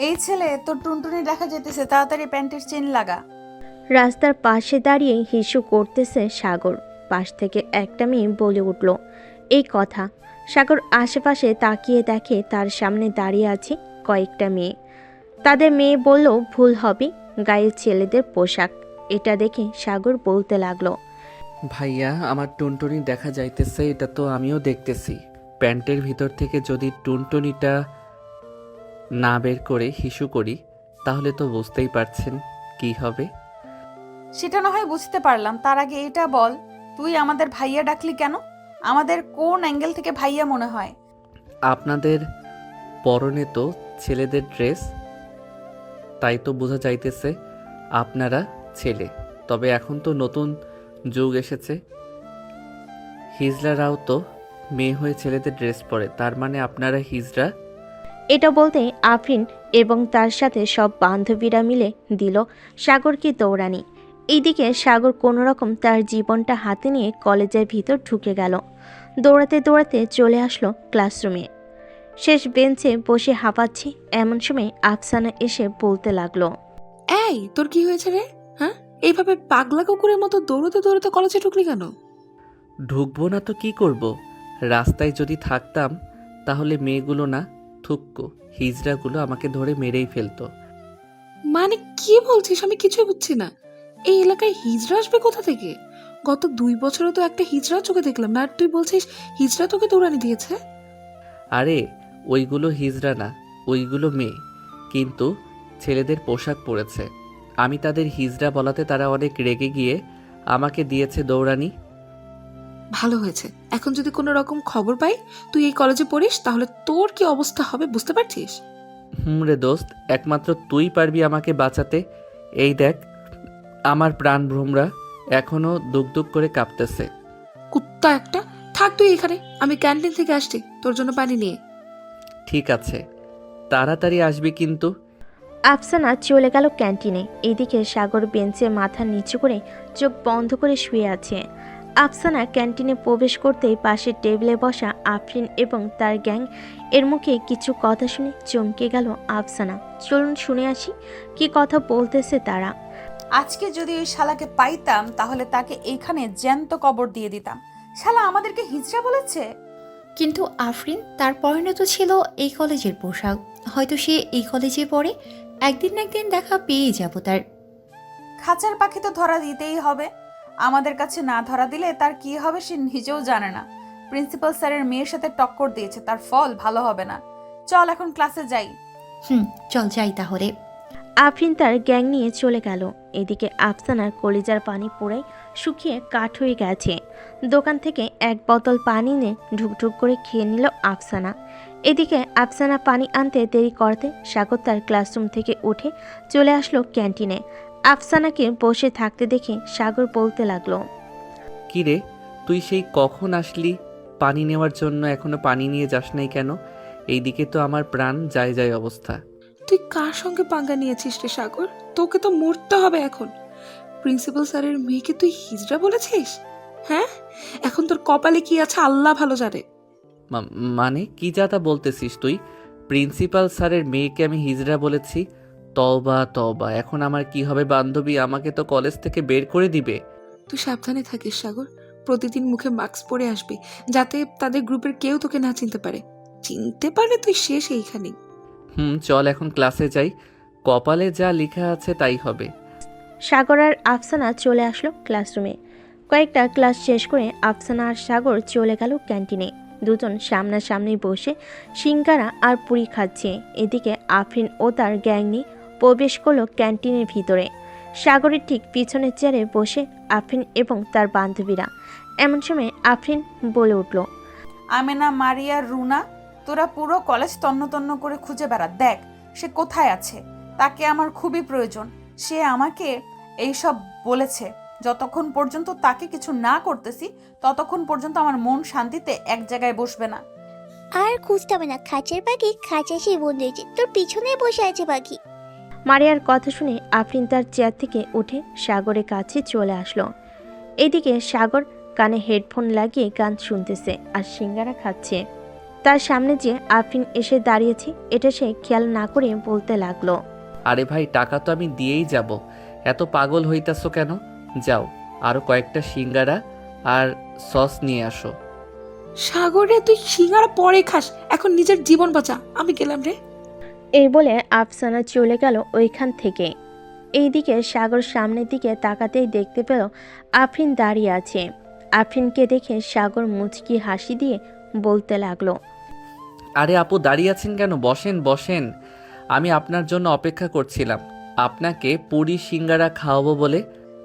এই ছেলে তোর টুনটুনি দেখা যেতেছে, তাড়াতাড়ি প্যান্টের চেন লাগা। রাস্তার পাশে দাঁড়িয়ে হিসু করতেছে সাগর। পাশ থেকে একটা মেয়ে বলে উঠল এই কথা। সাগর আশেপাশে তাকিয়ে দেখে তার সামনে দাঁড়িয়ে আছে কয়েকটা মেয়ে। তাদের মেয়ে বলল ভুল হবে, গায়ে ছেলেদের পোশাক। এটা দেখে সাগর বলতে লাগলো, ভাইয়া, আমার টুনটুনি দেখা যাইতেছে, এটা তো আমিও দেখতেছি। প্যান্টের ভিতর থেকে যদি টুনটুনিটা না বের করে হিসু করি, তাহলে তো বুঝতেই পারছেন কি হবে। সেটা না হয় বুঝতে পারলাম, তার আগে এটা বল, তুই আমাদের ভাইয়া ডাকলি কেন? আমাদের কোন অ্যাঙ্গেল থেকে ভাইয়া মনে হয়? আপনাদের পরনে তো ছেলেদের ড্রেস, তাই তো বোঝা যাইতেছে আপনারা ছেলে। তবে এখন তো নতুন যুগ এসেছে, হিজড়ারাও তো মেয়ে হয়ে ছেলেদের ড্রেস পরে, তার মানে আপনারা হিজড়া। এটা বলতে আফরিন এবং তার সাথে সব বান্ধবীরা মিলে দিল সাগরকে দৌড়ানি। এইদিকে সাগর কোনোরকম তার জীবনটা হাতে নিয়ে কলেজের ভিতর ঢুকে গেল। দৌড়াতে দৌড়াতে চলে আসলো ক্লাসরুমে। শেষ বেঞ্চে বসে হাঁপাচ্ছে এমন সময় আফসানা এসে বলতে লাগলো, এই তোর কি হয়েছে রে? হ্যাঁ, এইভাবে পাগলা কুকুরের মতো দৌড়তে দৌড়তে কলেজে ঢুকলি কেন? ঢুকবো না তো কি করব? রাস্তায় যদি থাকতাম তাহলে মেয়েগুলো না, থুক্কো হিজড়াগুলো আমাকে ধরে মেরেই ফেলতো। মানে কি বলছিস? আমি কিছুই বুঝছি না। এই এলাকায় হিজড়া আসবে কোথা থেকে? গত 2 বছরে তো একটা হিজড়া চোখে দেখলাম না, আর তুই বলছিস হিজড়া তোকে দৌড়ানি দিয়েছে? আরে ওইগুলো হিজড়া না, ওইগুলো মেয়ে, কিন্তু ছেলেদের পোশাক পরেছে। আমি তাদের হিজড়া বলাতে তারা অনেক রেগে গিয়ে আমাকে দিয়েছে দৌড়ানি। ভালো হয়েছে। এখন যদি কোনো রকম খবর পাই তুই এই কলেজে পড়িস, তাহলে তোর কি অবস্থা হবে বুঝতে পারছিস? রে দোস্ত, একমাত্র তুই পারবি আমাকে বাঁচাতে। এই দেখ, আমার প্রাণ ভ্রমরা এখনো দুক দুক করে কাঁপতেছে। কুত্তা একটা! থাক তুই এখানে, আমি ক্যান্টিন থেকে আসছি তোর জন্য পানি নিয়ে। ঠিক আছে, তাড়াতাড়ি আসবি কিন্তু। আফসানা চলে গেল ক্যান্টিনে। এদিকে সাগর বেঞ্চে মাথা নিচু করে চোখ বন্ধ করে শুয়ে আছে। আফসানা ক্যান্টিনে প্রবেশ করতেই পাশের টেবিলে বসা আফরিন এবং তার গ্যাং এর মুখে কিছু কথা শুনে চমকে গেল আফসানা। চলুন শুনে আসি কি কথা বলতেছে তারা। আজকে যদি ওই শালাকে পাইতাম তাহলে তাকে এইখানে জ্যান্ত কবর দিয়ে দিতাম। শালা আমাদেরকে হিজড়া বলেছে। কিন্তু আফরিন, তার পরনে তো ছিল এই কলেজের পোশাক। হয়তো সে এই কলেজে পড়ে, একদিন না একদিন দেখা পেয়ে যাব তার। খাঁচার পাখি তো ধরা দিতেই হবে। আমাদের কাছে না ধরা দিলে তার কি হবে সে নিজেও জানে না। প্রিন্সিপাল স্যারের মেয়ের সাথে টক্কর দিয়েছে, তার ফল ভালো হবে না। চল এখন ক্লাসে যাই। চল যাই তাহলে। আফরিন তার গ্যাং নিয়ে চলে গেল। এদিকে আফসানার কলিজার পানি পুরাই শুকিয়ে কাঠ হয়ে গেছে। দোকান থেকে এক বোতল পানি নিয়ে ঢুকঢুক করে খেয়ে নিল আফসানা। এদিকে আফসানা পানি আনতে দেরি করতে সাগর তার ক্লাসরুম থেকে উঠে চলে আসলো ক্যান্টিনে। আফসানাকে বসে থাকতে দেখে সাগর বলতে লাগলো, কি রে, তুই সেই কখন আসলি পানি নেওয়ার জন্য? এখনো পানি নিয়ে যাস নাই কেন? এইদিকে তো আমার প্রাণ যায় যায় অবস্থা। তুই কার সঙ্গে পাঙ্গা নিয়েছিস রে সাগর? তোকে তো মরতে হবে এখন। প্রিন্সিপাল স্যারের মেয়েকে তুই হিজড়া বলেছিস? হ্যাঁ, এখন তোর কপালে কি আছে আল্লাহ ভালো জানে। মানে কি যাতা বলতেছিস তুই? প্রিন্সিপাল স্যারের মেয়েকে আমি হিজড়া বলেছি? তওবা তওবা, এখন আমার কি হবে? বান্ধবী আমাকে তো কলেজ থেকে বের করে দিবে। তুই সাবধানে থাকিস সাগর। প্রতিদিন মুখে মাস্ক পরে আসবি, যাতে তাদের গ্রুপের কেউ তোকে না চিনতে পারে। চিনতে পারলে তুই শেষ এইখানেই। চল এখন ক্লাসে যাই, কপালে যা লেখা আছে তাই হবে। সাগর আর আফসানা চলে আসলো ক্লাসরুমে। কয়েকটা ক্লাস শেষ করে আফসানা আর সাগর চলে গেল ক্যান্টিনে। দুজন সামনাসামনি বসে সিঙ্গারা আর পুরি খাচ্ছে। এদিকে আফরিন ও তার গ্যাং নিয়ে প্রবেশ করলো ক্যান্টিনের ভিতরে। সাগরের ঠিক পিছনের চেয়ারে বসে আফরিন এবং তার বান্ধবীরা। এমন সময় আফরিন বলে উঠল, আমেনা, মারিয়া, রুনা, তোরা পুরো কলেজ তন্ন তন্ন করে খুঁজে বেড়া, দেখ সে কোথায় আছে। তাকে আমার খুবই প্রয়োজন। সে আমাকে এইসব বলেছে। যতক্ষণ পর্যন্ত তাকে কিছু না করতেছি ততক্ষণ পর্যন্ত আমার মন শান্তিতে এক জায়গায় বসবে না। আর খুঁজতে হবে না, খাঁচের পাখি খাঁচায় সেই বন্ধু হয়েছে, তোর পিছনেই বসে আছে পাখি। মারিয়ার কথা শুনে আফরিন তার চেয়ার থেকে উঠে সাগরের কাছে চলে আসলো। এদিকে সাগর কানে হেডফোন লাগিয়ে গান শুনতেছে আর সিঙ্গারা খাচ্ছে। তার সামনে যে আফরিন এসে দাঁড়িয়েছে এটা সে খেয়াল না করে বলতে লাগলো। আরে ভাই, টাকা তো আমি দিয়েই যাব, এত পাগল হইতাছো কেন? যাও, আরো কয়েকটা সিঙ্গারা আর সস নিয়ে আসো। সাগরে তুই সিঙ্গারা পরে খাস, এখন নিজের জীবন বাঁচা, আমি গেলাম রে। এই বলে আফসানা চলে গেল ওইখান থেকে। এইদিকে সাগর সামনের দিকে তাকাতেই দেখতে পেল আফরিন দাঁড়িয়ে আছে। আফরিনকে দেখে সাগর মুচকি হাসি দিয়ে বলতে লাগলো। আরে আপু, দাঁড়িয়ে আছেন কেন? বসেন বসেন, আমি আপনার জন্য অপেক্ষা করছিলাম, আপনাকে পুরি সিঙ্গারা খাওয়াবো বলে।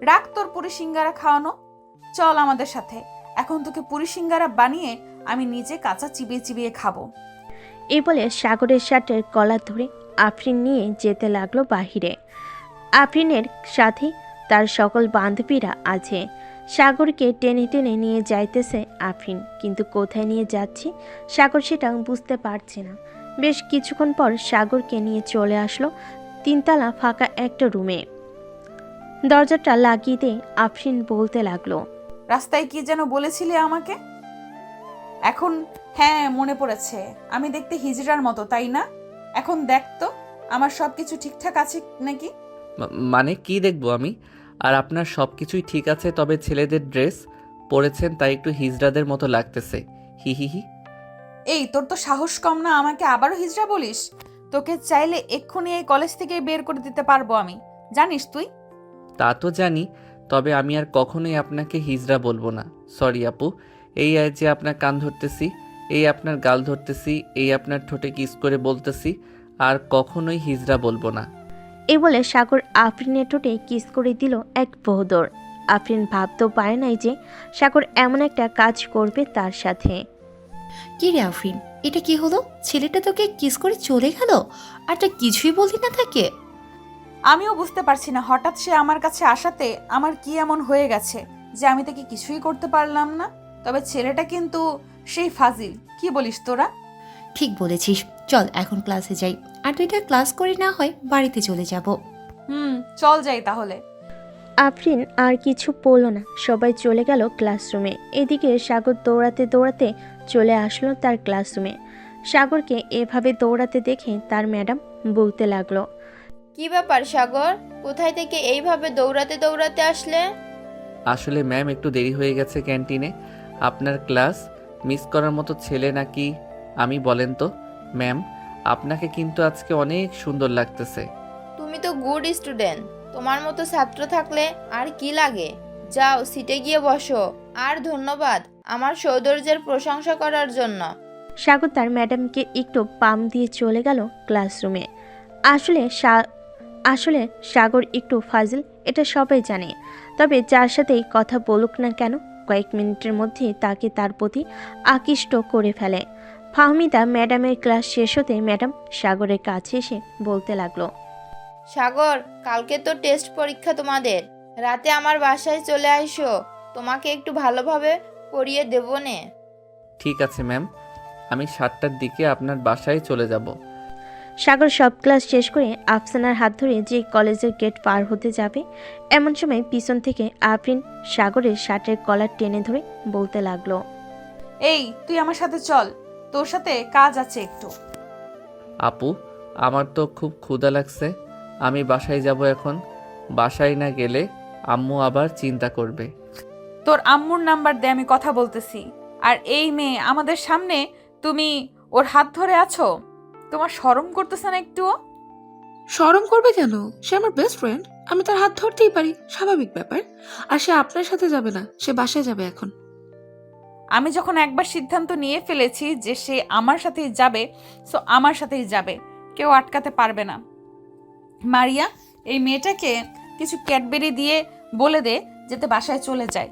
রাখ তোর পুরি সিঙ্গারা খাওয়ানো, চল আমাদের সাথে। এখন তোকে পুরি সিঙ্গারা বানিয়ে আমি নিজে কাঁচা চিবিয়ে চিবিয়ে খাবো। এই বলে সাগরের শার্টের কলার ধরে আফরিন নিয়ে যেতে লাগলো বাহিরে। আফরিনের সাথে তার সকল বান্ধবীরা আছে। সাগরকে টেনে টেনে নিয়ে যাইতেছে আফরিন, কিন্তু কোথায় নিয়ে যাচ্ছে সাগর সেটা বুঝতে পারছে না। বেশ কিছুক্ষণ পর সাগরকে নিয়ে চলে আসলো 3তলা ফাঁকা একটা রুমে। দরজাটা লাগিয়ে দিয়ে আফরিন বলতে লাগলো। রাস্তায় কি যেন বলেছিলে আমাকে? এখন হ্যাঁ মনে পড়েছে, আমি দেখতে হিজড়ার মতো, তাই না? এখন দেখ তো আমার সব কিছু ঠিকঠাক আছে নাকি। মানে কি দেখবো আমি? আর আপনার সব কিছুই ঠিক আছে, তবে ছেলেদের ড্রেস পরেছেন তাই একটু হিজড়াদের মতো লাগতেছে, হি হি হি। এই তোর তো সাহস কম না আমাকে আবারও হিজড়া বলিস? তোকে চাইলে এক্ষুনি এই কলেজ থেকে বের করে দিতে পারবো আমি, জানিস তুই? তা তো জানি, তবে আমি আর কখনোই আপনাকে হিজড়া বলবো না। সরি আপু, এই যে আপনার কান ধরতেছি, এই আপনার গাল ধরতেছি, এই আপনার ঠোঁটে কিস করে বলতেছি, আর কখনোই হিজড়া বলবো না। এই বলে সাগর আফরিনের ঠোঁটে কিস করে দিল এক বহদর। আফরিন ভাবতেও পারে নাই যে সাগর এমন একটা কাজ করবে তার সাথে। কি রে আফরিন, এটা কি হলো? ছেলেটা তোকে কিস করে চলে গেল আর তুই কিছুই বললি না তাকে? আমিও বুঝতে পারছি না হঠাৎ সে আমার কাছে আসাতে আমার কি এমন হয়ে গেছে যে আমি তাকে কিছুই করতে পারলাম না। তবে ছেলেটা কিন্তু সেই ফাজিল, কি বলিস তোরা? ঠিক বলেছিস, চল এখন ক্লাসে যাই, আর 2টা ক্লাস করে না হয় বাড়িতে চলে যাব। চল যাই তাহলে। আফরিন আর কিছু বলল না, সবাই চলে গেল ক্লাসরুমে। এদিকে সাগর দৌড়াতে দৌড়াতে চলে আসলো তার ক্লাসরুমে। সাগরকে এভাবে দৌড়াতে দেখে তার ম্যাডাম বলতে লাগলো। কি ব্যাপার সাগর, কোথায় থেকে এইভাবে দৌড়াতে দৌড়াতে আসলে? আসলে ম্যাম, একটু দেরি হয়ে গেছে ক্যান্টিনে। আপনার ক্লাস মিস করার মতো ছেলে নাকি আমি বলেন তো? ম্যাম, আপনাকে কিন্তু আজকে অনেক সুন্দর লাগতেছে। তুমি তো গুড স্টুডেন্ট, তোমার মতো ছাত্র থাকলে আর কি লাগে। যাও সিটে গিয়ে বসো। আর ধন্যবাদ আমার সৌন্দর্যের প্রশংসা করার জন্য। সাগর তার ম্যাডামকে একটু পাম দিয়ে চলে গেল ক্লাসরুমে। আসলে সাগর একটু ফাজিল, এটা সবাই জানে। তবে যার সাথেই কথা বলুক না কেন, কয়েক মিনিটের মধ্যে তাকে তার প্রতি আকৃষ্ট করে ফেলে। ফাহমিদা ম্যাডামের ক্লাস শেষ হতে ম্যাডাম সাগরের কাছে এসে বলতে লাগলো। সাগর, কালকে তো টেস্ট পরীক্ষা তোমাদের, রাতে আমার বাসায় চলে আইসো, তোমাকে একটু ভালোভাবে পড়িয়ে দেবো নে। ঠিক আছে ম্যাম, আমি 7টার দিকে আপনার বাসায় চলে যাব। সাগর সব ক্লাস শেষ করে আফসানার হাত ধরে যে কলেজের গেট পার হতে যাবে, এমন সময় পিছন থেকে আফরিন সাগরের শার্টের কলার টেনে ধরে বলতে লাগলো। এই তুই আমার সাথে চল, তোর সাথে কাজ আছে একটু। আপু, আমার তো খুব ক্ষুধা লাগছে, আমি বাসায় যাব এখন। বাসায় না গেলে আম্মু আবার চিন্তা করবে। তোর আম্মুর নাম্বার দে, আমি কথা বলতেছি। আর এই মেয়ে আমাদের সামনে তুমি ওর হাত ধরে আছো, তোমার শরম করতেছে না একটুও? শরম করবে কেন? সে আমার বেস্ট ফ্রেন্ড, আমি তার হাত ধরতেই পারি, স্বাভাবিক ব্যাপার। আর সে আপনার সাথে যাবে না, সে বাসায় যাবে এখন। আমি যখন একবার সিদ্ধান্ত নিয়ে ফেলেছি যে সে আমার সাথেই যাবে, সো আমার সাথেই যাবে, কেউ আটকাতে পারবে না। মারিয়া, এই মেয়েটাকে কিছু ক্যাডবেরি দিয়ে বলে দে যাতে বাসায় চলে যায়।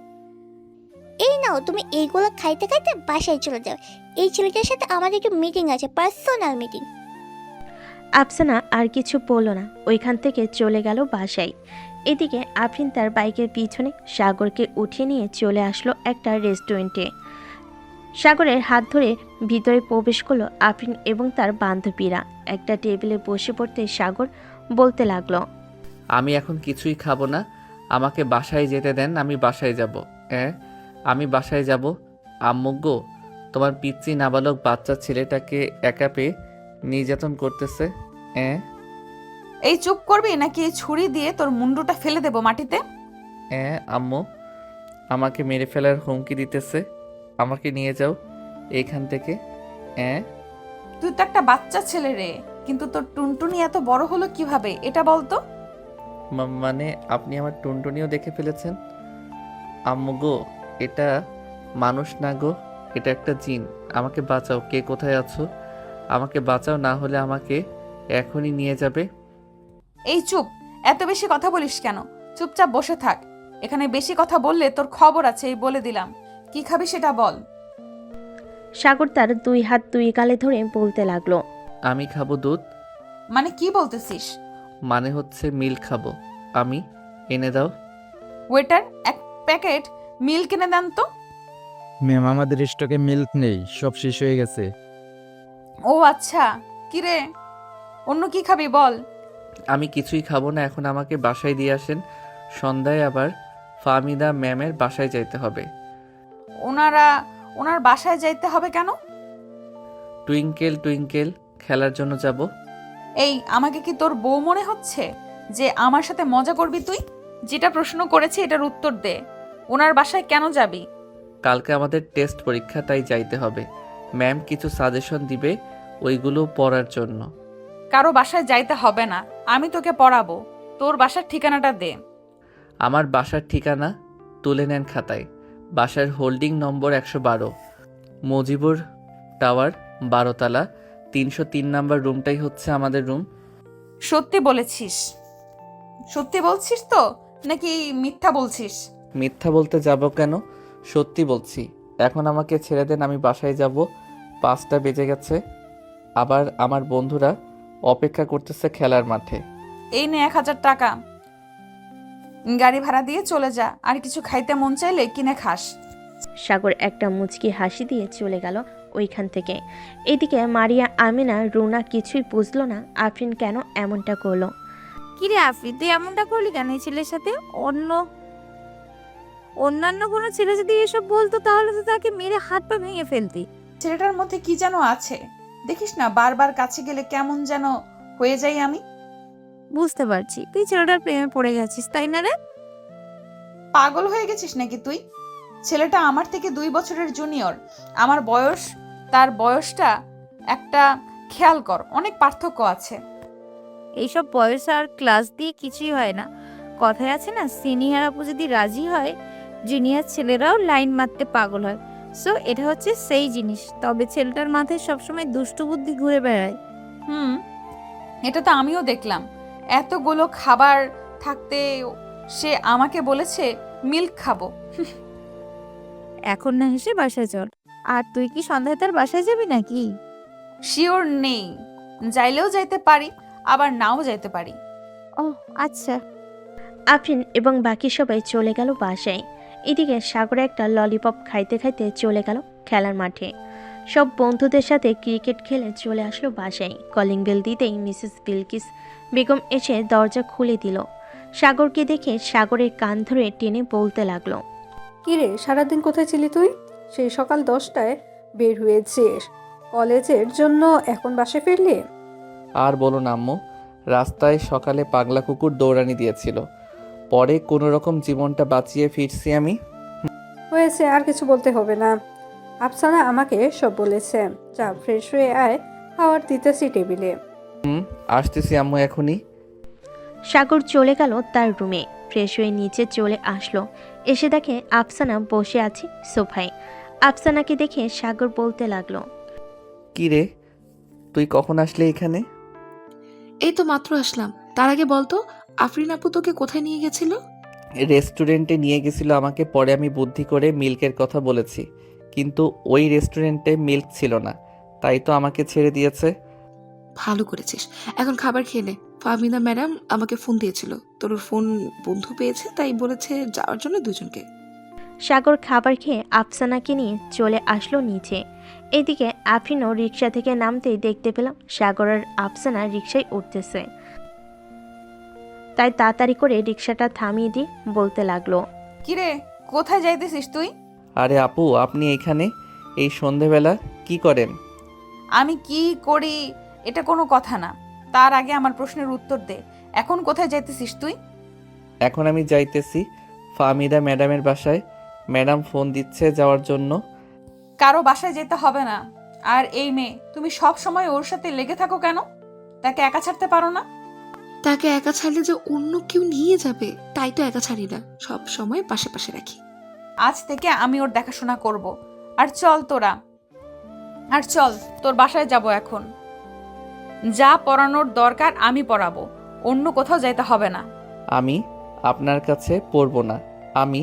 এই নাও, তুমি এইগুলো খাইতে খাইতে বাসায় চলে যাও। এই ছেলেটার সাথে আমাদের একটু মিটিং আছে, পার্সোনাল মিটিং। আফসানা আর কিছু বলল না, ওইখান থেকে চলে গেল বাসায়। এদিকে আফরিন তার বাইকের পিছনে সাগরকে উঠিয়ে নিয়ে চলে আসলো একটা রেস্টুরেন্টে। সাগরের হাত ধরে ভিতরে প্রবেশ করলো আফরিন এবং তার বান্ধবীরা। একটা টেবিলে বসে পড়তে সাগর বলতে লাগলো। আমি এখন কিছুই খাবো না, আমাকে বাসায় যেতে দেন, আমি বাসায় যাব। আমি বাসায় যাব। আম্মু গো, তোমার পিচ্চি নাবালক বাচ্চা ছেলেটাকে একা পেয়ে নির্যাতন করতেছে। এই চুপ করবি নাকি এই ছুরি দিয়ে তোর মুন্ডুটা ফেলে দেবো মাটিতে? আম্মু আমাকে মেরে ফেলার হুমকি দিতেছে। আমাকে নিয়ে যাও এইখান থেকে। তুই তো একটা বাচ্চা ছেলে রে, কিন্তু তোর টুনটুনি এত বড় হলো কিভাবে এটা বলতো? মানে আপনি আমার টুনটুনিও দেখে ফেলেছেন? আম্মু গো, এটা মানুষ না গো, এটা একটা জিন। আমাকে বাঁচাও, কে কোথায় আছো? আমাকে বাঁচাও, না হলে আমাকে এখনই নিয়ে যাবে। এই চুপ, এত বেশি কথা বলিস কেন? চুপচাপ বসে থাক। এখানে বেশি কথা বললে তোর খবর আছে, এই বলে দিলাম। কি খাবি সেটা বল। সাগর তার 2 হাত 2 গালে ধরে বলতে লাগলো। আমি খাবো দুধ। মানে কি বলতেছিস? মানে হচ্ছে মিল্ক খাবো আমি। এনে দাও। ওয়েটার, এক প্যাকেট মিল্ক কিনে দেন তো। ম্যাম, আমাদের স্টকে মিল্ক নেই, সব শেষ হয়ে গেছে। ও আচ্ছা, কি রে, অন্য কি খাবি বল। আমি কিছুই খাবো না, এখন আমাকে বাসায় দিয়ে আসেন। সন্ধ্যায় আবার ফাহমিদা ম্যামের বাসায় যাইতে হবে। ওনার বাসায় যাইতে হবে কেন? টুইঙ্কেল টুইঙ্কেল খেলার জন্য যাব। এই, আমাকে কি তোর বউ মনে হচ্ছে যে আমার সাথে মজা করবি তুই? যেটা প্রশ্ন করেছি এটার উত্তর দে। ওনার বাসায় কেন যাবি? কালকে আমাদের টেস্ট পরীক্ষা, তাই যাইতে হবে। ম্যাম কিছু সাজেশন দিবে, ওইগুলো পড়ার জন্য। কারো বাসায় যাইতে হবে না, আমি তোকে পড়াবো। তোর বাসার ঠিকানাটা দে। আমার বাসার ঠিকানা তুলে নেন খাতায়। বাসার হোল্ডিং নম্বর 112, মজিবুর টাওয়ার, 12 তলা, 303 নাম্বার রুমটাই হচ্ছে আমাদের রুম। সত্যি বলেছিস? সত্যি বলছিস তো নাকি মিথ্যা বলছিস? মিথ্যা বলতে যাব কেন, সত্যি বলছি। এখন আমাকে ছেড়ে দেন, আমি বাসায় যাব। 5টা বেজে গেছে। আবার আমার বন্ধুরা অপেক্ষা করতেছে খেলার মাঠে। এই নে 1000 টাকা, গাড়ি ভাড়া দিয়ে চলে যা। আর কিছু খাইতে মন চাইলে কিনে খাস। সাগর একটা মুচকি হাসি দিয়ে চলে গেল ওইখান থেকে। এদিকে মারিয়া, আমিনা, রুনা কিছুই বুঝলো না আফরিন কেন এমনটা করলো। কিরে আফরিন, তুই এমনটা করলি কেন এই ছেলের সাথে? অন্যান্য কোনো ছেলে যদি এসব বলতো তাহলে তো তাকে মেরে হাত পা ভেঙে ফেলতি। ছেলেটার মধ্যে কি যেন আছে, দেখিস না বারবার কাছে গেলে কেমন যেন হয়ে যাই আমি। বুঝতে পারছি তুই ছেলেটার প্রেমে পড়ে গেছিস, তাই না রে? পাগল হয়ে গেছিস নাকি তুই? ছেলেটা আমার থেকে 2 বছরের জুনিয়র। আমার বয়স, তার বয়সটা একটা খেয়াল কর, অনেক পার্থক্য আছে। এইসব বয়স আর ক্লাস দিয়ে কিছুই হয় না। কথায় আছে না, সিনিয়র আপু যদি রাজি হয় জুনিয়র ছেলেরাও লাইন মারতে পাগল হয়। সো এটা হচ্ছে সেই জিনিস। তবে ছেলেটার মাথায় সবসময় দুষ্টু বুদ্ধি ঘুরে বেড়ায়। এটা তো আমিও দেখলাম। এতগুলো খাবার থাকতে সে আমাকে বলেছে মিল্ক খাবো। এখন না হেসে বাসায় চল। আর তুই কি সন্ধ্যায় তার বাসায় যাবি নাকি? শিওর নেই, যাইলেও যাইতে পারি আবার নাও যাইতে পারি। ও আচ্ছা। আফরিন এবং বাকি সবাই চলে গেল বাসায়। এদিকে সাগরে একটা ললিপপ খাইতে খাইতে চলে গেল খেলার মাঠে। সব বন্ধুদের সাথে ক্রিকেট খেলে চলে আসলো বাসায়। কলিং বেল দিতেই মিসেস বিলকিস বেগম এসে দরজা খুলে দিল। সাগরকে দেখে সাগরের কান ধরে টেনে বলতে লাগলো। কিরে, সারাদিন কোথায় ছিলি তুই? সেই সকাল 10টায় বের হয়েছিস কলেজের জন্য, এখন বাসায় ফিরলি? আর বলো না আম্মু, রাস্তায় সকালে পাগলা কুকুর দৌড়ানি দিয়েছিল, পরে কোনো রকম জীবনটা বাঁচিয়ে ফিরছি আমি। হয়েছে, আর কিছু বলতে হবে না। আফসানা আমাকে সব বলেছে। যা, ফ্রেশ হয়ে আয়, খাওয়ার দিতেছি টেবিলে। আসতেছি আম্মু এখনই। সাগর চলে গেল তার রুমে। ফ্রেশ হয়ে নিচে চলে আসলো। এসে দেখে আফসানা বসে আছে সোফায়। আফসানাকে দেখে সাগর বলতে লাগলো। কি রে, তুই কখন আসলে এখানে? এই তো মাত্র আসলাম। তার আগে বলতো, আফরিন আপু তোকে কোথায় নিয়ে গেছিল? রেস্টুরেন্টে নিয়ে গেছিল আমাকে, পরে আমি বুদ্ধি করে মিল্কের কথা বলেছি, কিন্তু ওই রেস্টুরেন্টে মিল্ক ছিল না, তাই তো আমাকে ছেড়ে দিয়েছে। ভালো করেছিস। এখন খাবার খেলে। ফাহমিদা ম্যাডাম আমাকে ফোন দিয়েছিল, তোর ফোন বন্ধু পেয়েছে, তাই বলেছে যাওয়ার জন্য দুজনকে। সাগর খাবার খেয়ে আফসানাকে নিয়ে চলে আসলো নিচে। এদিকে আফরিনও রিক্সা থেকে নামতেই দেখতে পেলাম সাগর আর আফসানা রিক্সায় উঠতেছে। তাই তাড়াতাড়ি করে রিক্সাটা থামিয়ে দিয়ে বলতে লাগলো। কিরে, কোথায় যাইতেছিস তুই? আরে আপু, আপনি এখানে? এই সন্ধেবেলা কি করেন? আমি কি করি এটা কোনো কথা না, তার আগে আমার প্রশ্নের উত্তর দে। এখন কোথায় যাইতেছিস তুই? এখন আমি যাইতেছি ফাহমিদা ম্যাডামের বাসায়। ম্যাডাম ফোন দিচ্ছে যাওয়ার জন্য। কারো বাসায় যেতে হবে না। আর এই মেয়ে, তুমি সব সময় ওর সাথে লেগে থাকো কেন? তাকে একা ছাড়তে পারো না? তাকে একা ছাড়লে যে অন্য কেউ নিয়ে যাবে, তাই তো একা ছাড়ি না, সব সময় পাশে পাশে রাখি। আজ থেকে আমি ওর দেখাশোনা করব। আর চল তোর বাসায় যাব এখন। যা পড়ানোর দরকার আমি পড়াবো, অন্য কোথাও যাইতে হবে না। আমি আপনার কাছে পড়ব না, আমি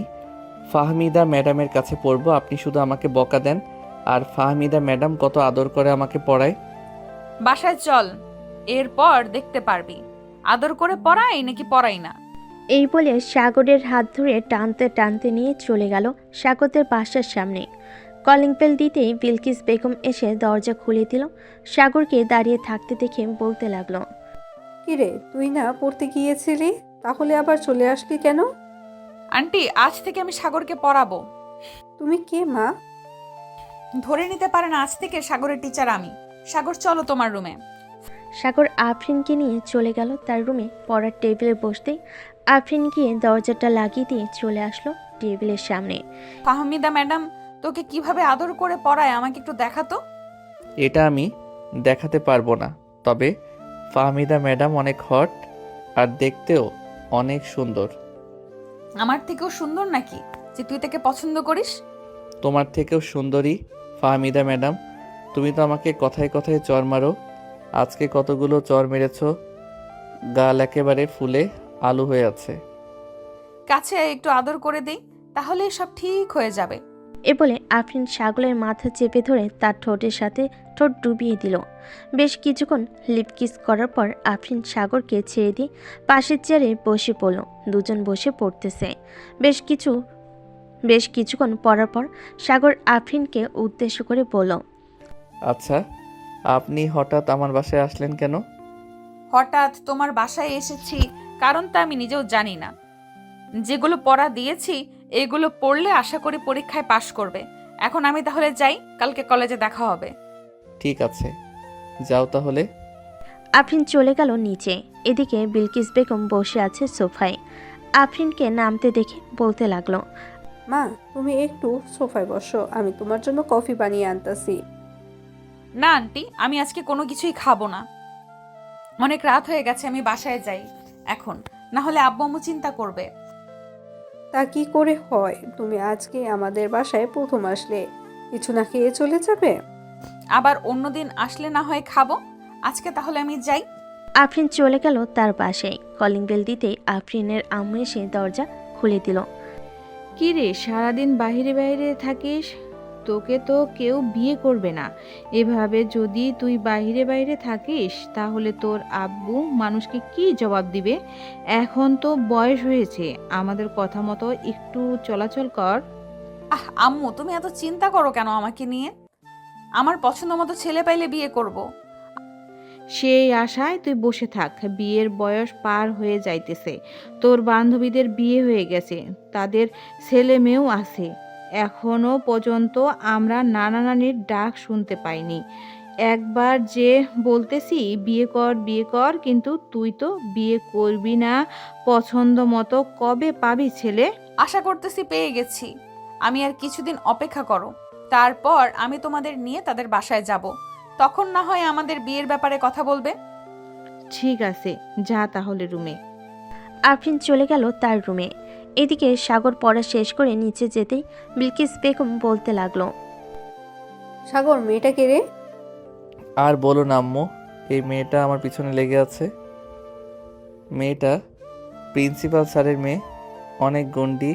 ফাহমিদা ম্যাডামের কাছে পড়ব। আপনি শুধু আমাকে বকা দেন, আর ফাহমিদা ম্যাডাম কত আদর করে আমাকে পড়ায়। বাসায় চল, এরপর দেখতে পারবি আদর করে পড়াই নাকি পড়াই না। এই বলে সাগরের হাত ধরে টানতে টানতে নিয়ে চলে গেল সাগরদের বাসার সামনে। কলিং বেল দিতেই বিলকিস বেগম এসে দরজা খুলে দিল। সাগরকে দাঁড়িয়ে থাকতে দেখে বলতে লাগলো, কিরে, তুই না পড়তে গিয়েছিলি, তাহলে আবার চলে আসলি কেন? আন্টি, আজ থেকে আমি সাগরকে পড়াবো। তুমি কে মা? ধরে নিতে পারেন আজ থেকে সাগরের টিচার আমি। সাগর, চলো তোমার রুমে। সাগর আফরিনকে নিয়ে চলে গেল তার রুমে। পড়ার টেবিলে বসতেই আফরিন গিয়ে দরজাটা লাগিয়ে দিয়ে চলে আসলো টেবিলের সামনে। ফাহমিদা ম্যাডাম তোকে কিভাবে আদর করে পড়ায় আমাকে একটু দেখাতো। এটা আমি দেখাতে পারবো না, তবে ফাহমিদা ম্যাডাম অনেক হট আর দেখতেও অনেক সুন্দর। আমার থেকেও সুন্দর নাকি যে তুই তাকে পছন্দ করিস? তোমার থেকেও সুন্দরী ফাহমিদা ম্যাডাম। তুমি তো আমাকে কথায় কথায় চর মারো। আজকে কতগুলো চর মেরেছো, গাল একেবারে ফুলে আলু হয়ে আছে। কাছে একটু আদর করে দেই, তাহলে সব ঠিক হয়ে যাবে। এ বলে আফরিন সাগরের মাথা চেপে ধরে তার ঠোঁটের সাথে ঠোঁট ডুবিয়ে দিল। বেশ কিছুক্ষণ লিপকিস করার পর আফরিন সাগরকে ছেড়ে দিয়ে পাশের চেয়ারে বসে পড়ল। দুজন বসে পড়তেছে। বেশ কিছুক্ষণ পড়ার পর সাগর আফরিনকে উদ্দেশ্য করে বলল, আচ্ছা, আপনি হঠাৎ আমার বাসায় আসলেন কেন? হঠাৎ তোমার বাসায় এসেছি কারণটা আমি নিজেও জানি না। যেগুলো পড়া দিয়েছি এগুলো পড়লে আশা করি পরীক্ষায় পাশ করবে। এখন আমি তাহলে যাই, কালকে কলেজে দেখা হবে। ঠিক আছে, যাও তাহলে। আফরিন চলে গেল নিচে। এদিকে বিলকিস বেগম বসে আছে সোফায়। আফরিনকে নামতে দেখে বলতে লাগলো, মা, তুমি একটু সোফায় বসো, আমি তোমার জন্য কফি বানিয়ে আনতাছি। না আন্টি, আমি আজকে কোনো কিছুই খাবো না। অনেক রাত হয়ে গেছে, আমি বাসায় যাই এখন, না হলে আব্বু আম্মু চিন্তা করবে। তা কি করে হয়? তুমি আজকে আমাদের বাসায় প্রথম আসলে, কিছু না খেয়ে চলে যাবে? আবার অন্যদিন আসলে না হয় খাবো, আজকে তাহলে আমি যাই। আফরিন চলে গেল তার বাসায়। কলিং বেল দিতেই আফরিনের আম্মু এসে দরজা খুলে দিল। কি রে, সারাদিন বাইরে বাইরে থাকিস? তোকে তো কেউ বিয়ে করবে না। এভাবে যদি তুই বাইরে বাইরে থাকিস তাহলে তোর আব্বু মানুষকে কি জবাব দিবে? এখন তো বয়স হয়েছে, আমাদের কথা মতো একটু চলাচল কর। আম্মু, তুমি এত চিন্তা করো কেন আমাকে নিয়ে? আমার পছন্দ মতো ছেলে পাইলে বিয়ে করব। সেই আশায় তুই বসে থাক। বিয়ের বয়স পার হয়ে যাইতেছে, তোর বান্ধবীদের বিয়ে হয়ে গেছে, তাদের ছেলে মেয়েও আছে। এখনো পর্যন্ত আমরা নানা নানির ডাক শুনতে পাইনি। একবার যে বলতেছি বিয়ে কর বিয়ে কর, কিন্তু তুই তো বিয়ে করবি না। পছন্দ মতো কবে পাবি ছেলে? আশা করতেছি পেয়ে গেছি। আমি আর কিছুদিন অপেক্ষা করো, তারপর আমি তোমাদের নিয়ে তাদের বাসায় যাব। তখন না হয় আমাদের বিয়ের ব্যাপারে কথা বলবে। ঠিক আছে, যা তাহলে রুমে। আফরিন চলে গেল তার রুমে। এদিকে সাগর পড়া শেষ করে নিচে যেতেই বিলকিস বেগম বলতে লাগলো, সাগর, মেয়েটা কে রে? আর বলো না আম্মু, এই মেয়েটা আমার পিছনে লেগে আছে। মেয়েটা প্রিন্সিপাল স্যারের মেয়ে, অনেক গন্ডি,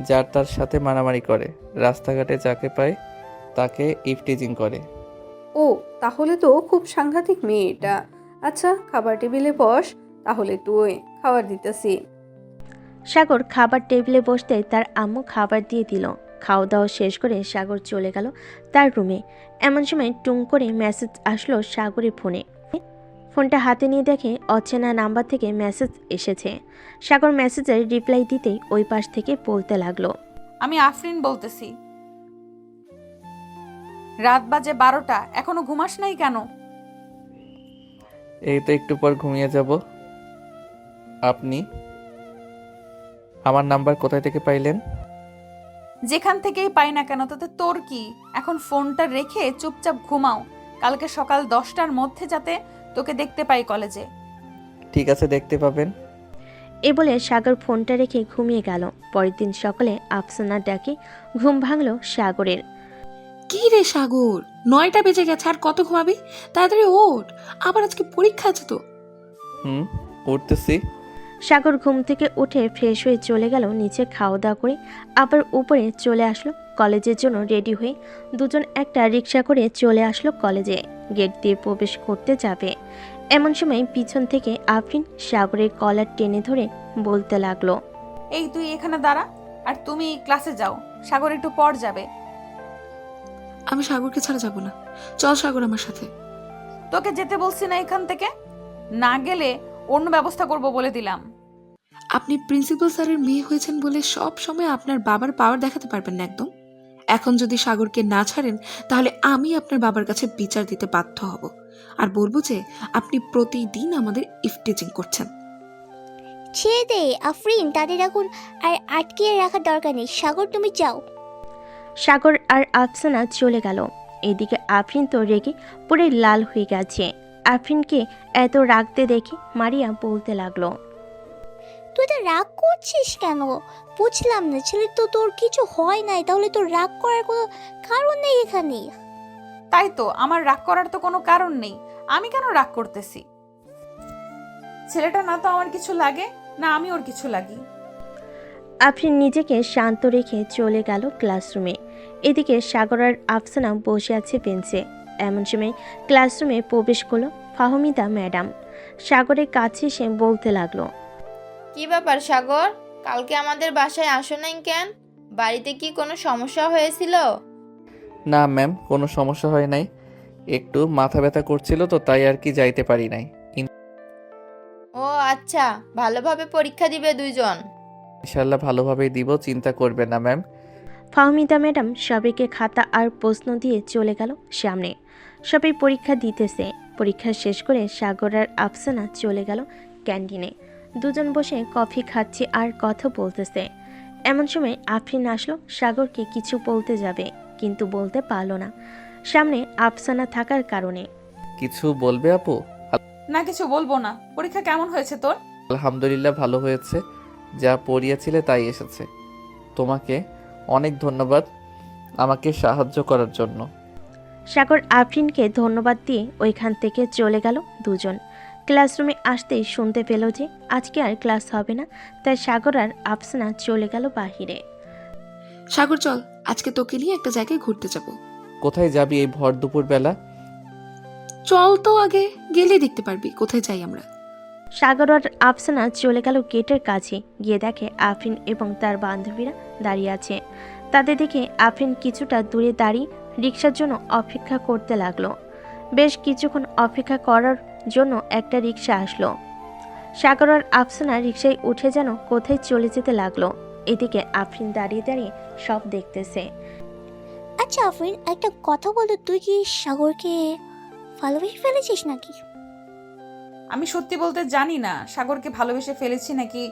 যার তার সাথে মারামারি করে, রাস্তাঘাটে যাকে পায় তাকে ইফটিজিং করে। ও, তাহলে তো খুব সাংঘাতিক মেয়েটা। আচ্ছা, খাবার টেবিলে বস, তাহলে তুই খাবার দিতেছি। সাগর খাবার টেবিলে বসতে তার আম্মু খাবার দিয়ে দিল। খাওয়া দাওয়া শেষ করে সাগর চলে গেল তার রুমে। এমন সময় টুং করে মেসেজ আসলো সাগরের ফোনে। ফোনটা হাতে নিয়ে দেখে অচেনা নাম্বার থেকে মেসেজ এসেছে। সাগর মেসেজের রিপ্লাই দিতেই ওই পাশ থেকে বলতে লাগলো, আমি আফরিন বলতেছি। রাত বাজে 12টা, এখনো ঘুমাস নাই কেন? এই তো একটু পর ঘুমিয়ে যাব। আপনি আমার নাম্বার কোথায় থেকে পাইলেন? যেখান থেকেই পাই না কেন, তাতে তোর কি? এখন ফোনটা রেখে চুপচাপ ঘুমাও। কালকে সকাল 10টার মধ্যে যাতে তোকে দেখতে পাই কলেজে। ঠিক আছে, দেখতে পাবেন। এ বলে সাগর ফোনটা রেখে ঘুমিয়ে গেল। পরের দিন সকালে আফসানার ডাকে ঘুম ভাঙল সাগরের। কি রে সাগর, 9টা বেজে গেছে, আর কত ঘুমাবি? তাড়াতাড়ি ওঠ, আবার আজকে পরীক্ষা আছে তো। উঠতেছি। সাগর ঘুম থেকে উঠে ফ্রেশ হয়ে চলে গেল নিচে, খাওয়া দাওয়া করে আবার উপরে চলে আসলো। কলেজের জন্য রেডি হয়ে দুজন একটা রিক্সা করে চলে আসলো কলেজে। গেট দিয়ে প্রবেশ করতে যাবে এমন সময় পিছন থেকে আফরিন সাগরের কলার টেনে ধরে বলতে লাগলো, এই তুই এখানে দাঁড়া, আর তুমি ক্লাসে যাও। সাগর একটু পর যাবে। আমি সাগরকে ছাড়া যাব না, চল সাগর আমার সাথে। তোকে যেতে বলছি না এখান থেকে? না গেলে অন্য ব্যবস্থা করব বলে দিলাম। আপনি প্রিন্সিপাল স্যারের মেয়ে হয়েছেন বলে সব সময় আপনার বাবার পাওয়ার দেখাতে পারবেন না একদম। এখন যদি সাগরকে না ছাড়েন তাহলে আমি আপনার বাবার কাছে বিচার দিতে বাধ্য হব, আর বলবো যে আপনি প্রতিদিন আমাদের ইফটিজিং করছেন। ছেড়ে দে আফরিন, তাদের এখন আর আটকিয়ে রাখার দরকার নেই। সাগর তুমি যাও। সাগর আর আফসানা চলে গেল। এদিকে আফরিন তো রেগে পুরো লাল হয়ে গেছে। আফরিনকে এত রাগতে দেখে মারিয়া বলতে লাগলো, তুই তো রাগ করছিস কেন? বুঝলাম না, ছেলে তো তোর কিছু হয় নাই, তাহলে তোর রাগ করার কোনো কারণ নেই এখানে। তাই তো, আমার রাগ করার তো কোনো কারণ নেই। আমি কেন রাগ করতেছি? ছেলেটা না তো আমার কিছু লাগে, না আমি ওর কিছু লাগি। আফরিন নিজেকে শান্ত রেখে চলে গেল ক্লাসরুমে। এদিকে সাগর আর আফসানা বসে আছে বেঞ্চে। এমন সময় ক্লাসরুমে প্রবেশ করলো ফাহমিদা ম্যাডাম। সাগরের কাছে এসে বলতে লাগলো, কি ব্যাপার সাগর, কালকে আমাদের বাসায় আসো নাই কেন? বাড়িতে কি কোনো সমস্যা হয়েছিল? না ম্যাম, কোনো সমস্যা হয় নাই, একটু মাথা ব্যথা করছিল তো তাই আর কি যাইতে পারি নাই। ও আচ্ছা, ভালোভাবে পরীক্ষা দিবে দুইজন। ইনশাল্লাহ ভালোভাবেই দিব, চিন্তা করবেন না ম্যাম। ফাহমিদা ম্যাডাম সবাইকে খাতা আর প্রশ্ন দিয়ে চলে গেল সামনে। সবাই পরীক্ষা দিতেছে। পরীক্ষা শেষ করে সাগর আর আফসানা চলে গেল ক্যান্টিনে। দুজন বসে কফি খাচ্ছে আর কথা বলতেছে। এমন সময় আফরিন আসলো, সাগরকে কিছু বলতে যাবে কিন্তু বলতে পারলো না, সামনে আফসানা থাকার কারণে। কিছু বলবে আপু? না, কিছু বলবো না। পরীক্ষা কেমন হয়েছে তোর? আলহামদুলিল্লাহ ভালো হয়েছে, যা পড়িয়েছিলে তাই এসেছে। তোমাকে অনেক ধন্যবাদ আমাকে সাহায্য করার জন্য। সাগর আফরিনকে ধন্যবাদ দিয়ে ওইখান থেকে চলে গেল দুজন। ক্লাসরুমে আসতেই শুনতে পেল যে আজকে আর ক্লাস হবে না, তাই সাগর আর আফসানা চলে গেল বাহিরে। সাগর চল, আজকে তোকে নিয়ে একটা জায়গায় ঘুরতে যাব। কোথায় যাবি এই ভর দুপুর বেলা? চল তো, আগে গেলে দেখতে পারবি কোথায় যাই আমরা। সাগর আর আফসানা চলে গেল গেটের কাছে। গিয়ে দেখে আফরিন এবং তার বান্ধবীরা দাঁড়িয়ে আছে। তাদের দেখে আফরিন কিছুটা দূরে দাঁড়িয়ে রিক্সার জন্য অপেক্ষা করতে লাগলো। বেশ কিছুক্ষণ অপেক্ষা করার জন্য একটা রিক্সা আসলো। সাগর আর আফসানা রিক্সায় উঠে যেন কোথায় চলে যেতে লাগলো। এদিকে আফরিন দাঁড়িয়ে দাঁড়িয়ে সব দেখতেছে। আচ্ছা আফরিন, একটা কথা বলো, তুই কি সাগরকে ভালোবেসে ফেলেছিস নাকি? আমি সত্যি বলতে জানি না সাগরকে ভালোবেসে ফেলেছি নাকি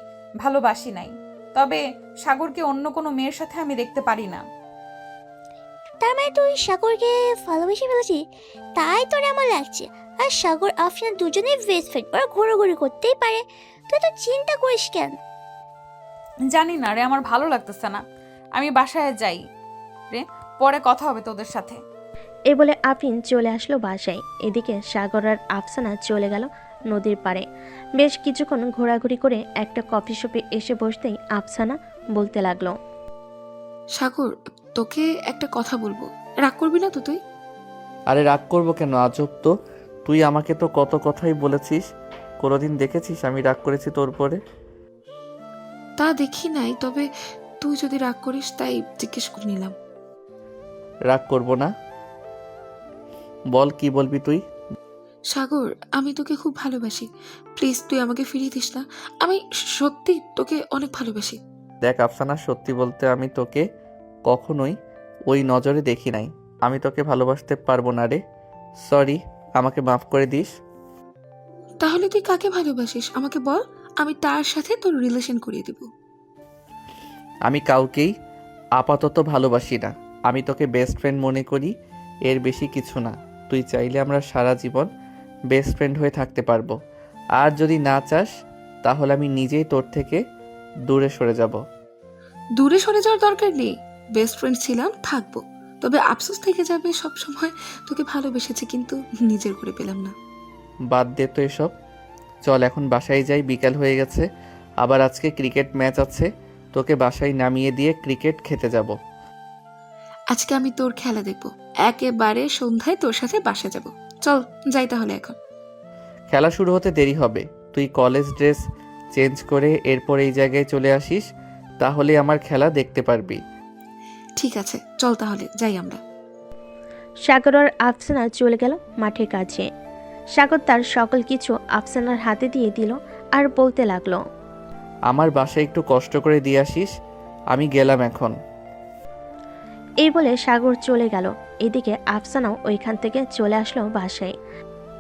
ভালোবাসি নাই, তবে সাগরকে অন্য কোনো মেয়ের সাথে আমি দেখতে পারি না। তার মানে তুই সাগরকে ভালোবেসে ফেলেছিস? তাই তোর আমার লাগছে। আর সাগর আফরিন দুজনেই বেস্ট ফ্রেন্ড, ওরা ঘোরাঘুরি করতেই পারে, তুই তো চিন্তা করিস কেন? জানি না রে, আমার ভালো লাগতেছে না। আমি বাসায় যাই রে, পরে কথা হবে তোদের সাথে। এ বলে আফরিন চলে আসলো বাসায়। এদিকে সাগর আর আফসানা চলে গেল নদীর পাড়ে। বেশ কিছুক্ষণ ঘোরাঘুরি করে একটা কফি শপে এসে বসতেই আফসানা বলতে লাগলো, সাগর, তোকে একটা কথা বলবো, রাগ করবি না তো তুই? আরে রাগ করবো কেন, আজব তো। তুই আমাকে তো কত কথাই বলেছিস, কোনোদিন দেখেছিস আমি রাগ করেছি তোর পরে? তা দেখি নাই, তবে তুই যদি রাগ করিস তাই জিজ্ঞেস করে নিলাম। রাগ করবো না, বল কি বলবি তুই? সাগর, আমি তোকে খুব ভালোবাসি, প্লিজ তুই আমাকে ফিরিয়ে দিস না। আমি সত্যি তোকে অনেক ভালোবাসি। দেখ আফসানা, সত্যি বলতে আমি তোকে কখনোই ওই নজরে দেখি নাই। আমি তোকে ভালোবাসতে পারবো না রে। সরি, আমাকে মাফ করে দিস। তাহলে তুই কাকে ভালোবাসিস আমাকে বল, আমি তার সাথে তোর রিলেশন করিয়ে দেব। আমি কাউকেই আপাতত ভালোবাসি না। আমি তোকে বেস্ট ফ্রেন্ড মনে করি, এর বেশি কিছু না। তুই চাইলে আমরা সারা জীবন বেস্ট ফ্রেন্ড হয়ে থাকতে পারবো। আর যদি না চাস তাহলে আমি নিজেই তোর থেকে দূরে সরে যাব। দূরে সরে যাওয়ার দরকার নেই, বেস্ট ফ্রেন্ড ছিলাম, থাকবো। তবে আফসোস থেকে যাবে সব সময়, তোকে ভালোবেসেছি কিন্তু নিজের করে পেলাম না। বাদ দে তো এসব, চল এখন বাসায় যাই, বিকাল হয়ে গেছে। আবার আজকে ক্রিকেট ম্যাচ আছে, তোকে বাসায় নামিয়ে দিয়ে ক্রিকেট খেতে যাব। আজকে আমি তোর খেলা দেখবো, একেবারে সন্ধ্যায় তোর সাথে বাসা যাব। চল যাই তাহলে এখন। খেলা শুরু হতে দেরি হবে, তুই কলেজ ড্রেস চেঞ্জ করে এরপর এই জায়গায় চলে আসিস, তাহলে আমার খেলা দেখতে পারবি। ঠিক আছে, চল তাহলে যাই আমরা। সাগর আর আফসানা চলে গেল মাঠের কাছে। সাগর তার সকল কিছু আফসানার হাতে দিয়ে দিল আর বলতে লাগলো, আমার বাসায় একটু কষ্ট করে দিয়ে আসিস, আমি গেলাম এখন। এই বলে সাগর চলে গেল। এদিকে আফসানাও ওইখান থেকে চলে আসলো বাসায়।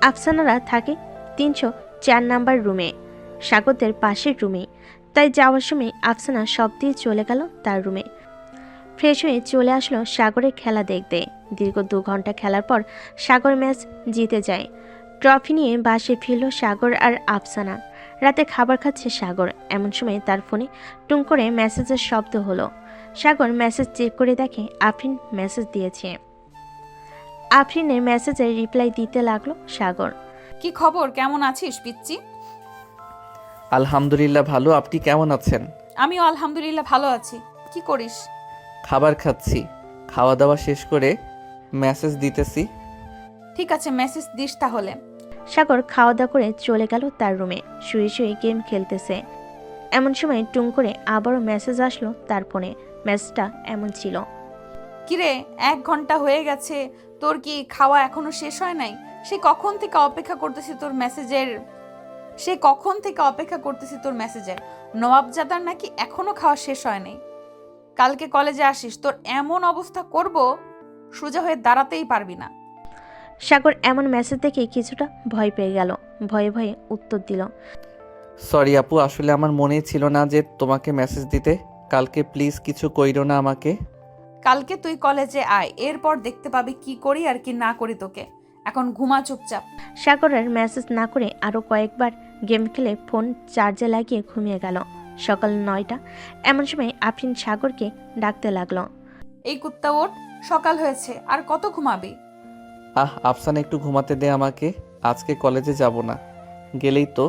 আফসানারা থাকে 304 নাম্বার রুমে, সাগরদের পাশের রুমে। তাই যাওয়ার সময় আফসানা সব দিয়ে চলে গেল তার রুমে। ফ্রেশ হয়ে চলে আসলো সাগরের খেলা দেখতে। দীর্ঘ 2 ঘন্টা খেলার পর সাগর ম্যাচ জিতে যায়। ট্রফি নিয়ে বাসে ফিরল সাগর আর আফসানা। রাতে খাবার খাচ্ছে সাগর, এমন সময় তার ফোনে টুং করে মেসেজের শব্দ হলো। সাগর মেসেজ চেক করে দেখে আফরিন মেসেজ দিয়েছে। আফরিনের মেসেজের রিপ্লাই দিতে লাগলো সাগর। কি খবর, কেমন আছিস পিচ্চি? আলহামদুলিল্লাহ ভালো, আপনি কেমন আছেন? আমিও আলহামদুলিল্লাহ ভালো আছি। কি করিস? খাবার খাচ্ছি, খাওয়া দাওয়া শেষ করে মেসেজ দিতেছি। ঠিক আছে, মেসেজ দিস তাহলে। সাগর খাওয়া দাওয়া করে চলে গেল তার রুমে, শুয়ে শুয়ে গেম খেলতেছে। এমন সময় টুং করে আবারও মেসেজ আসলো তার ফোনে। মেসেজটা এমন ছিল, কিরে 1 ঘন্টা হয়ে গেছে, তোর কি খাওয়া এখনো শেষ হয় নাই? সে কখন থেকে অপেক্ষা করতেছি তোর মেসেজের। নবাবজাদার নাকি এখনো খাওয়া শেষ হয় নাই। কালকে কলেজে আসিস, তোর এমন অবস্থা করব সোজা হয়ে দাঁড়াতেই পারবি না। সাগর এমন মেসেজ দেখে কিছুটা ভয় পেয়ে গেল। ভয়ে ভয়ে উত্তর দিল, সরি আপু, আসলে আমার মনেই ছিল না যে তোমাকে মেসেজ দিতে। কালকে প্লিজ কিছু কইরো না আমাকে। কালকে তুই কলেজে আয়, এরপর দেখতে পাবি কি করি আর কি না করি তোকে। এখন ঘুমা চুপচাপ। সাগর আর মেসেজ না করে আরও কয়েকবার গেম খেলে ফোন চার্জে লাগিয়ে ঘুমিয়ে গেল। সকাল 9টা। এমন সময় আফরিন সাগরকে ডাকতে লাগলো, এই কুত্তা ওঠ, সকাল হয়েছে, আর কত ঘুমাবি? আফসানা একটু ঘুমাতে দে আমাকে, আজকে কলেজে যাব না। গেলেই তো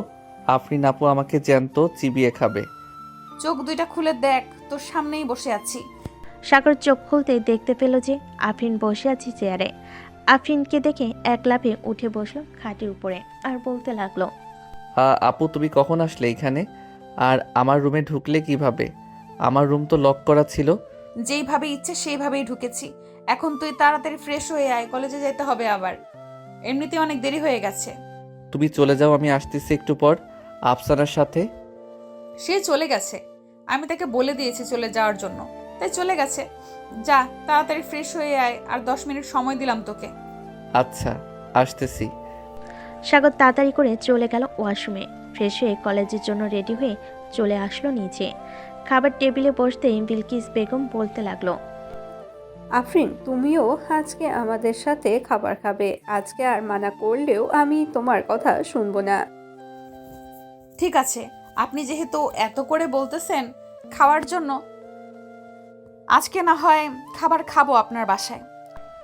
আফরিন আপু আমাকে জ্যান্ত চিবিয়ে খাবে। চোখ দুইটা খুলে দেখ, তোর সামনেই বসে আছি। সাগর চোখ খুলতে দেখতে পেল যে আফরিন বসে আছে চেয়ারে। আফরিনকে দেখে এক লাফে উঠে বসলো খাটের উপরে আর বলতে লাগলো, আপু তুমি কখন আসলে এখানে? আর আমার রুমে ঢুকলে কিভাবে? আমার রুম তো লক করা ছিল। যেইভাবে ইচ্ছে সেইভাবেই ঢুকেছি। এখন তুই তাড়াতাড়ি ফ্রেশ হয়ে আয়, কলেজে যেতে হবে আবার। এমনিতে অনেক দেরি হয়ে গেছে। তুমি চলে যাও, আমি আসতেছি একটু পর আফসানার সাথে। সে চলে গেছে, আমি তাকে বলে দিয়েছি চলে যাওয়ার জন্য, তাই চলে গেছে। যা তাড়াতাড়ি ফ্রেশ হয়ে আয়, আর 10 মিনিট সময় দিলাম তোকে। আচ্ছা, আসতেছি। সাগর তাড়াতাড়ি করে চলে গেল ওয়াশরুমে। ফ্রেশ হয়ে কলেজের জন্য রেডি হয়ে চলে আসলো নিচে। খাবার টেবিলে বসতেই বিলকিস বেগম বলতে লাগলো, আফরিন, তুমিও আজকে আমাদের সাথে খাবার খাবে। আজকে আর মানা করলেও আমি তোমার কথা শুনবো না। ঠিক আছে, আপনি যেহেতু এত করে বলতেছেন খাওয়ার জন্য, আজকে না হয় খাবার খাবো আপনার বাসায়।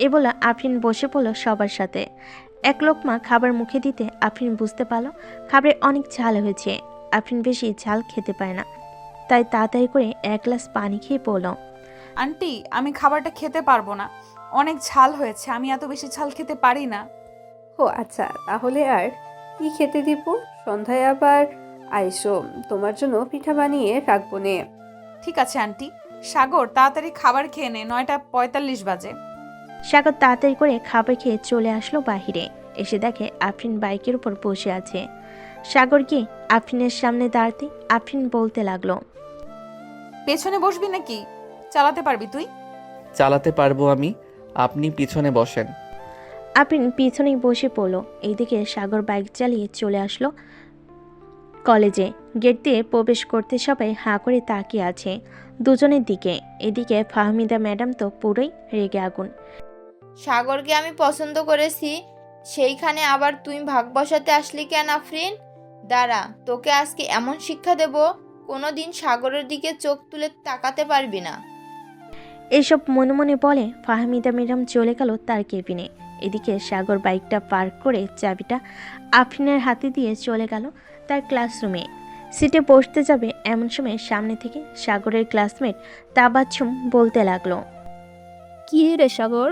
এ বলে আফরিন বসে পড়ল সবার সাথে। এক লোকমা খাবার মুখে দিতে আফরিন বুঝতে পারল খাবারে অনেক ঝাল হয়েছে। আফরিন বেশি ঝাল খেতে পায় না, তাই তাড়াতাড়ি করে 1 গ্লাস পানি খেয়ে পড়ল, আন্টি, আমি খাবারটা খেতে পারবো না, অনেক ঝাল হয়েছে, আমি এত বেশি ঝাল খেতে পারি না। ও আচ্ছা, তাহলে আর কি খেতে দিব? সন্ধ্যায় আবার আইসো, তোমার জন্য পিঠা বানিয়ে রাখবো নে। ঠিক আছে আন্টি। সাগর, তাড়াতাড়ি খাবার খেয়ে নে, 9:45 বাজে। সাগর তাড়াতাড়ি করে খাবার খেয়ে চলে আসলো বাহিরে। এসে দেখে আফরিন বাইকের উপর বসে আছে। সাগর গিয়ে আফরিনের সামনে দাঁড়াতে আফরিন বলতে লাগলো, পেছনে বসবি নাকি? চালাতে পারবি তুই? চালাতে পারবো আমি। আপনি পিছনে বসেন। আফরিন পিছনেই বসে পড়ল। এইদিকে সাগর বাইক চালিয়ে চলে আসলো কলেজে। গেট দিয়ে প্রবেশ করতে সবাই হাঁ করে তাকিয়ে আছে দুজনের দিকে। এদিকে ফাহমিদা ম্যাডাম তো পুরোই রেগে আগুন। সাগরকে আমি পছন্দ করেছি, সেইখানে আবার তুই ভাগ বসাতে আসলি কেন আফরিন? দাঁড়া, তোকে আজকে এমন শিক্ষা দেব, কোনোদিন সাগরের দিকে চোখ তুলে তাকাতে পারবি না। এসব মনে মনে বলে ফাহমিদা ম্যাডাম চলে গেল তার কেবিনে। এদিকে সাগর বাইকটা পার্ক করে চাবিটা আফরিনের হাতে দিয়ে চলে গেল তার ক্লাসরুমে। সিটে বসতে যাবে এমন সময় সামনে থেকে সাগরের ক্লাসমেট তাবাচ্ছুম বলতে লাগলো, কি রে সাগর,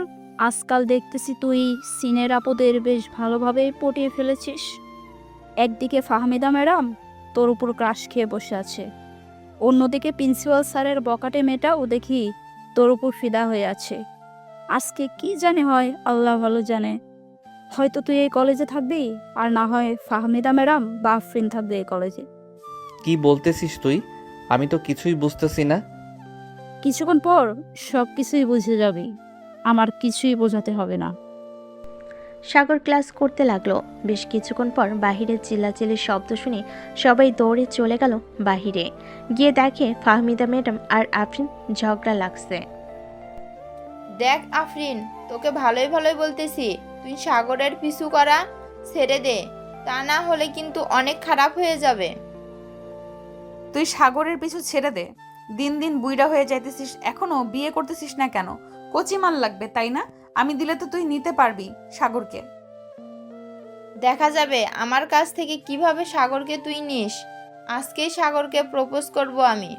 আজকাল দেখতেছি তুই সিনের আপদের বেশ ভালোভাবে পটিয়ে ফেলেছিস। একদিকে ফাহমিদা ম্যাডাম তোর উপর ক্রাশ খেয়ে বসে আছে, অন্যদিকে প্রিন্সিপাল স্যারের বকাটে মেয়েটাও দেখি তোর উপর ফিদা হয়ে আছে। আজকে কি জানে হয়, আল্লাহ ভালো জানে। হয়তো তুই এই কলেজে থাকবি, আর না হয় ফাহমিদা ম্যাডাম বা আফরিন থাকবে এই কলেজে। কি বলতেছিস তুই? আমি তো কিছুই বুঝতেছি না। কিছুক্ষণ পর সব কিছুই বুঝে যাবি, আমার কিছুই বোঝাতে হবে না। সাগর ক্লাস করতে লাগলো। বেশ কিছুক্ষণ পর বাহিরে চিল্লাচিল্লির শব্দ শুনে সবাই দৌড়ে চলে গেল বাহিরে। গিয়ে দেখে ফাহমিদা ম্যাডাম আর আফরিন ঝগড়া লাগছে। দেখ আফরিন, তোকে ভালোই ভালোই বলতেছি, তুই সাগরের পিছু করা ছেড়ে দে, তা না হলে কিন্তু অনেক খারাপ হয়ে যাবে। তুই সাগরের পিছু ছেড়ে দে। দিন দিন বুইড়া হয়ে যাইতেছিস, এখনো বিয়ে করতেছিস না কেন? কচি মাল লাগবে তাই না? আমি দিলে তো তুই নিতে পারবি সাগরকে। দেখা যাবে আমার কাছ থেকে কিভাবে সাগরকে তুই নিস। আজকেই সাগরকে প্রপোজ করব আমি।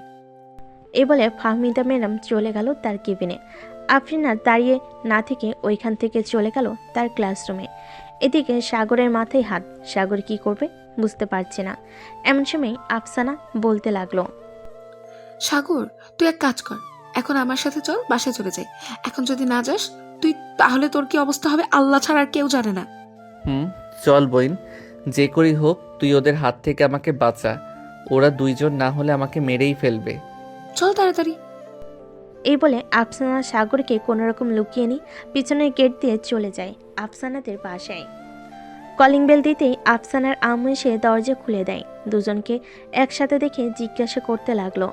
এই বলে ফাহমিদা ম্যাডাম চলে গেল তার কেবিনে। আফরিন আর দাঁড়িয়ে না থেকে ওইখান থেকে চলে গেল তার ক্লাসরুমে। এদিকে সাগরের মাথায় হাত। সাগর কি করবে বুঝতে পারছে না। এমন সময় আফসানা বলতে লাগলো, সাগর, তুই এক কাজ কর, এখন আমার সাথে চল, বাসায় চলে যাই। এখন যদি না যাস তুই, তাহলে তোর কি অবস্থা হবে আল্লাহ ছাড়া আর কেউ জানে না। চল বইন, যে করি হোক তুই ওদের হাত থেকে আমাকে বাঁচা। ওরা দুইজন না হলে আমাকে মেরেই ফেলবে। চল তাড়াতাড়ি। এই বলে আফসানা সাগরকে কোনোরকম লুকিয়ে নিয়ে পিছনের গেট দিয়ে চলে যায় আফসানাদের বাসায়। কলিং বেল দিতেই আফসানার আম্মু এসে দরজা খুলে দেয়। দুজনকে একসাথে দেখে জিজ্ঞাসা করতে লাগলো,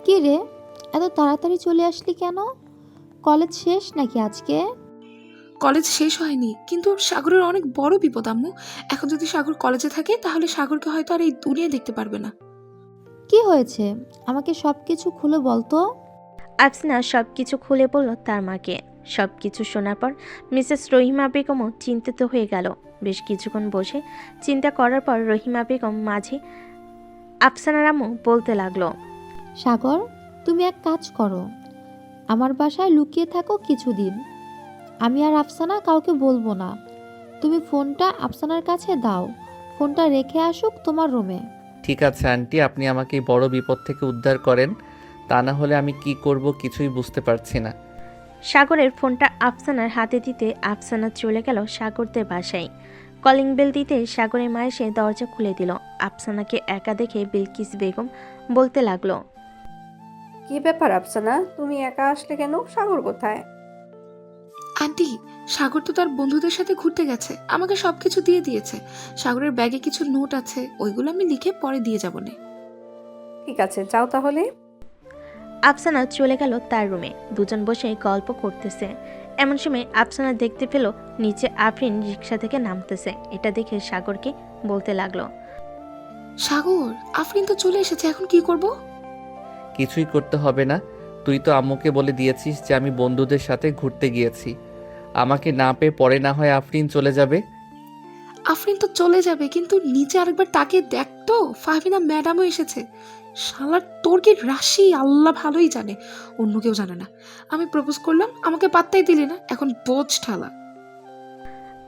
কি রে, এত তাড়াতাড়ি চলে আসলি কেন? কলেজ শেষ নাকি আজকে? কলেজ শেষ হয়নি, কিন্তু সাগরের অনেক বড় বিপদ আম্মু। এখন যদি সাগর কলেজে থাকে তাহলে সাগরকে হয়তো আর এই দুনিয়া দেখতে পারবে না। কি হয়েছে আমাকে সব কিছু খুলে বলতো। আফসানা সব কিছু খুলে বলল তার মাকে। সব কিছু শোনার পর মিসেস রহিমা বেগমও চিন্তিত হয়ে গেল। বেশ কিছুক্ষণ বসে চিন্তা করার পর রহিমা বেগম মাঝে আফসানার আম্মু বলতে লাগলো, সাগর, তুমি এক কাজ করো, আমার বাসায় লুকিয়ে থাকো কিছুদিন। আমি আর আফসানা কাউকে বলবো না। তুমি ফোনটা আফসানার কাছে দাও, ফোনটা রেখে আসুক তোমার রুমে। ঠিক আছে আন্টি, আপনি আমাকে এই বড় বিপদ থেকে উদ্ধার করেন, তা না হলে আমি কি করব কিছুই বুঝতে পারছি না। সাগরের ফোনটা আফসানার হাতে দিতে আফসানা চলে গেল সাগরদের বাসায়। কলিং বেল দিতে সাগরের মা এসে দরজা খুলে দিল। আফসানাকে একা দেখে বিলকিস বেগম বলতে লাগলো, কি ব্যাপার আফসানা, তুমি একা আসলে কেন? সাগর কোথায়? আন্টি, সাগর তো তার বন্ধুদের সাথে ঘুরতে গেছে, আমাকে সবকিছু দিয়ে দিয়েছে। সাগরের ব্যাগে কিছু নোট আছে, ওইগুলো আমি লিখে পরে দিয়ে যাবো না। ঠিক আছে, যাও তাহলে। আফসানা চলে গেল তার রুমে। দুজন বসে গল্প করতেছে। এমন সময় আফসানা দেখতে পেল নিচে আফরিন রিক্সা থেকে নামতেছে। এটা দেখে সাগরকে বলতে লাগলো, সাগর, আফরিন তো চলে এসেছে, এখন কি করব? কিছুই করতে হবে না, তুই তো আম্মুকে বলে দিয়েছিস যে আমি বন্ধুদের সাথে ঘুরতে গিয়েছি। আমাকে না পেয়ে পরে না হয় আফরিন চলে যাবে। আফরিন তো চলে যাবে, কিন্তু নিচে আরেকবার তাকে দেখ তো, ফাহমিনা ম্যাডামও এসেছে। শালার তোর কি রাশি আল্লাহ ভালোই জানে, অন্য কেউ জানে না। আমি প্রপোজ করলাম, আমাকে পাত্তাই দিলি না, এখন বোঝ ঠালা।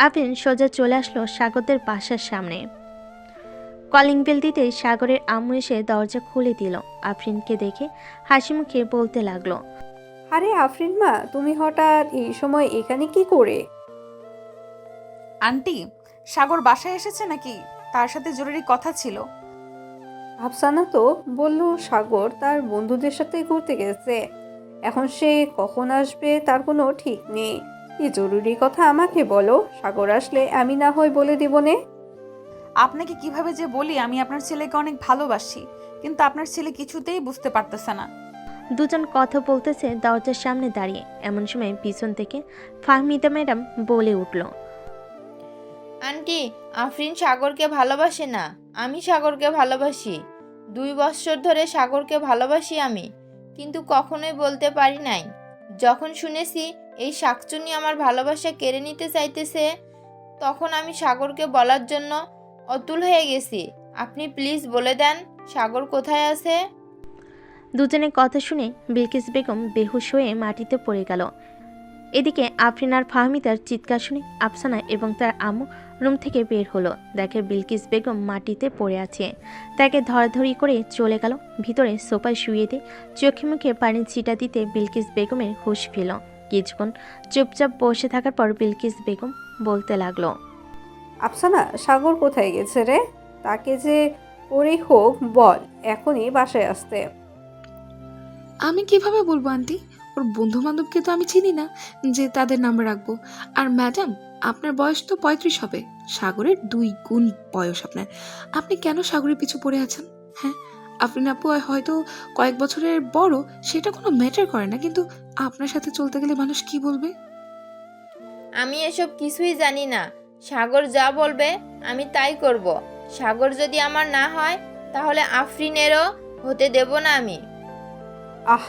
আফরিন সোজা চলে আসলো সাগরদের বাসার সামনে। কলিং বেল দিতে সাগরের আম্মু এসে দরজা খুলে দিল। আফরিনকে দেখে হাসি মুখে বলতে লাগলো, আরে আফরিন মা, তুমি হঠাৎ এই সময় এখানে কি করে? আন্টি, সাগর বাসায় এসেছে নাকি? তার সাথে জরুরি কথা ছিল। আফসানা তো বলল সাগর তার বন্ধুদের সাথে ঘুরতে গেছে। এখন সে কখন আসবে তার কোনো ঠিক নেই। কি জরুরি কথা আমাকে বলো, সাগর আসলে আমি না হয় বলে দিব নে। আপনাকে কিভাবে যে বলি আমি আপনার ছেলেকে অনেক ভালোবাসি, কিন্তু আপনার ছেলে কিছুতেই বুঝতে পারতেছে না। দুজন কথা বলতেছে দরজার সামনে দাঁড়িয়ে। এমন সময় পিছন থেকে ফাহমিদা ম্যাডাম বলে উঠল, আন্টি, আফরিন সাগরকে ভালোবাসে না, আমি সাগরকে ভালোবাসি। 2 বছর ধরে সাগরকে ভালোবাসি আমি, কিন্তু কখনোই বলতে পারি নাই। যখন শুনেছি এই শাকচুনি আমার ভালোবাসা কেড়ে নিতে চাইতেছে, তখন আমি সাগরকে বলার জন্য অতুল হয়ে গেছি। আপনি প্লিজ বলে দেন সাগর কোথায় আছে। দুজনের কথা শুনে বিলকিস বেগম বেহুশ হয়ে মাটিতে পড়ে গেল। এদিকে আফরিন আর ফাহমিদার চিৎকার শুনে আফসানা এবং তার আম্মু রুম থেকে বের হলো। দেখে বিলকিস বেগম মাটিতে পড়ে আছে। তাকে ধরাধরি করে চলে গেল ভিতরে সোফায় শুয়ে দিয়ে চোখে মুখে পানির ছিটা দিতে বিলকিস বেগমের হুঁশ ফিরল। কিছুক্ষণ চুপচাপ বসে থাকার পর বিলকিস বেগম বলতে লাগলো, আফসানা, সাগর কোথায় গেছে রে? তাকে যে করেই হোক বল এখনই বাসায় আসতে। আমি কিভাবে বলবো আন্টি? ওর বন্ধু বান্ধবকে তো আমি চিনি না যে তাদের নাম্বার রাখবো। আর ম্যাডাম, আপনার বয়স তো 35 হবে, সাগরের 2 গুণ বয়স আপনার। আপনি কেন সাগরের পিছু পড়ে আছেন? হ্যাঁ, আফরিন আপু হয়তো কয়েক বছরের বড়, সেটা কোনো ম্যাটার করে না, কিন্তু আপনার সাথে চলতে গেলে মানুষ কি বলবে? আমি এসব কিছুই জানি না। সাগর যা বলবে আমি তাই করব। সাগর যদি আমার না হয় তাহলে আফরিনেরও হতে দেব না আমি। আহ,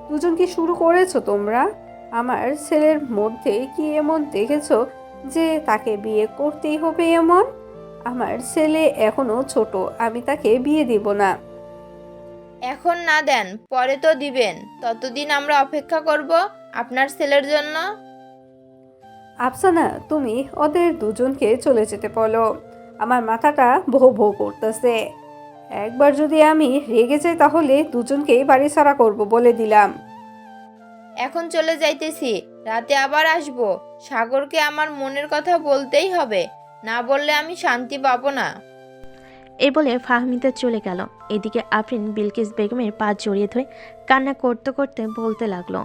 দুজন কি শুরু করেছো তোমরা? আমার ছেলের মধ্যে কি এমন দেখেছো যে তাকে বিয়ে করতেই হবে এমন? আমার ছেলে এখনো ছোট, আমি তাকে বিয়ে দিব না। এখন না দেন, পরে তো দিবেন। ততদিন আমরা অপেক্ষা করব আপনার ছেলের জন্য। আফসানা, তুমি ওদের দুজনকে চলে যেতে বলো। আমার মাথাটা ভো ভো করতেছে। একবার যদি আমি রেগে যাই তাহলে দুজনকেই বাড়ি ছাড়া করব বলে দিলাম। এখন চলে যাইতেছি, রাতে আবার আসবো। সাগরকে আমার মনের কথা বলতেই হবে, না বললে আমি শান্তি পাবো না। এই বলে ফাহমিদা চলে গেল। এদিকে আফরিন বিলকিস বেগমের পা জড়িয়ে ধরে কান্না করতে করতে বলতে লাগলো,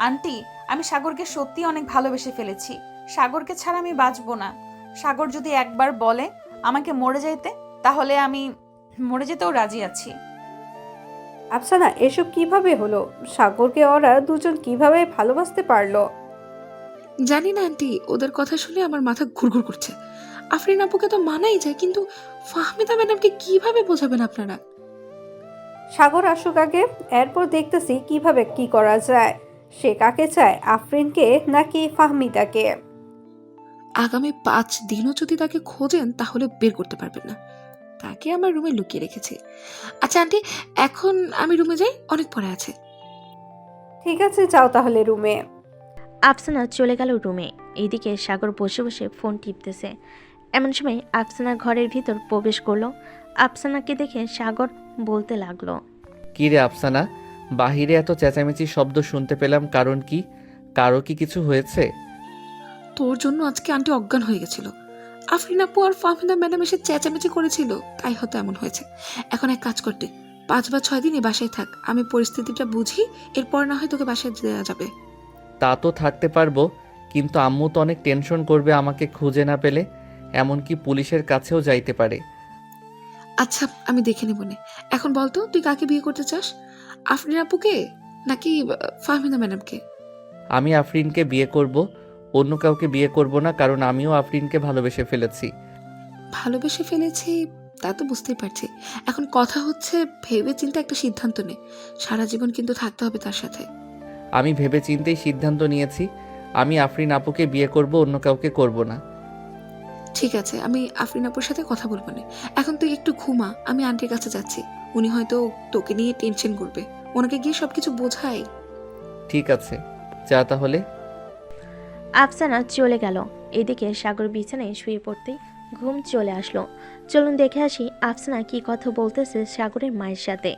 আন্টি, আমি সাগরকে সত্যি অনেক ভালোবেসে ফেলেছি। সাগরকে ছাড়া আমি বাঁচবো না। সাগর যদি একবার বলে আমাকে মরে যাইতে, তাহলে আমি মরে যেতেও রাজি আছি। আফসানা, এসব কিভাবে হলো? সাগরকে ওরা দুজন কিভাবে ভালোবাসতে পারলো? জানি না আন্টি, ওদের কথা শুনে আমার মাথা ঘুরঘুর করছে। আফরিন আপুকে তো মানাই যায়, কিন্তু ফাহমিদা ম্যাডামকে কিভাবে বোঝাবেন আপনারা? সাগর আসুক আগে, এরপর দেখতেছি কিভাবে কি করা যায়। সে কাকে চায়, আফরিনকে নাকি ফাহমিদাকে? আগামী 5 দিনও যদি তাকে খোঁজেন তাহলে বের করতে পারবেন না। তাকে আমার রুমে লুকিয়ে রেখেছি। আচ্ছা আন্টি, এখন আমি রুমে যাই, অনেক পরে আছে। ঠিক আছে, যাও তাহলে রুমে। আফসানা চলে গেল রুমে। এইদিকে সাগর বসে বসে ফোন টিপতেছে। এমন সময় আফসানা ঘরের ভিতর প্রবেশ করলো। আফসানাকে দেখে সাগর বলতে লাগলো, কি রে আফসানা, বাহিরে এত চেঁচামেচির শব্দ শুনতে পেলাম, কারণ কি? কারো কি কিছু হয়েছে? তোর জন্য আজকে আন্টি অজ্ঞান হয়ে গেছিল। আফরিন আপু আর ফাহমিদা ম্যাডাম এসে চেঁচামেচি করেছিল, তাই হয়তো এমন হয়েছে। এখন এক কাজ করতে, 5 বা 6 দিন এই বাসায় থাক, আমি পরিস্থিতিটা বুঝি, এরপর না হয় তোকে বাসায় দেওয়া যাবে। তা তো থাকতে পারবো, কিন্তু আম্মু তো অনেক টেনশন করবে আমাকে খুঁজে না পেলে। এমনকি পুলিশের কাছেও যাইতে পারে। আচ্ছা, আমি দেখে নেব নে। এখন বলতো, তুই কাকে বিয়ে করতে চাস? আফরিন আপুকে নাকি ফাহমিদা ম্যাডামকে? আমি আফরিনকে বিয়ে করব, অন্য কাউকে বিয়ে করব না, কারণ আমিও আফরিনকে ভালোবেসে ফেলেছি। ভালোবেসে ফেলেছি তা তো বুঝতেই পারছি। এখন কথা হচ্ছে ভেবে চিন্তে একটা সিদ্ধান্ত নে, সারা জীবন কিন্তু থাকতে হবে তার সাথে। আমি ভেবেচিন্তেই সিদ্ধান্ত নিয়েছি, আমি আফরিন আপুকে বিয়ে করব, অন্য কাউকে করব না। ঠিক আছে, আমি আফরিন আপুর সাথে কথা বলবো না। এখন তুই একটু ঘুমা, আমি আন্টির কাছে যাচ্ছি। উনি হয়তো তোকে নিয়ে টেনশন করবে, ওনাকে গিয়ে সবকিছু বোঝাই। ঠিক আছে, যা তাহলে। আফসানা চলে গেল। এদিকে সাগর বিছানায় শুয়ে পড়তেই ঘুম চলে আসলো। চলুন দেখে আসি আফসানা কি কথা বলতেছে সাগরের মায়ের সাথে।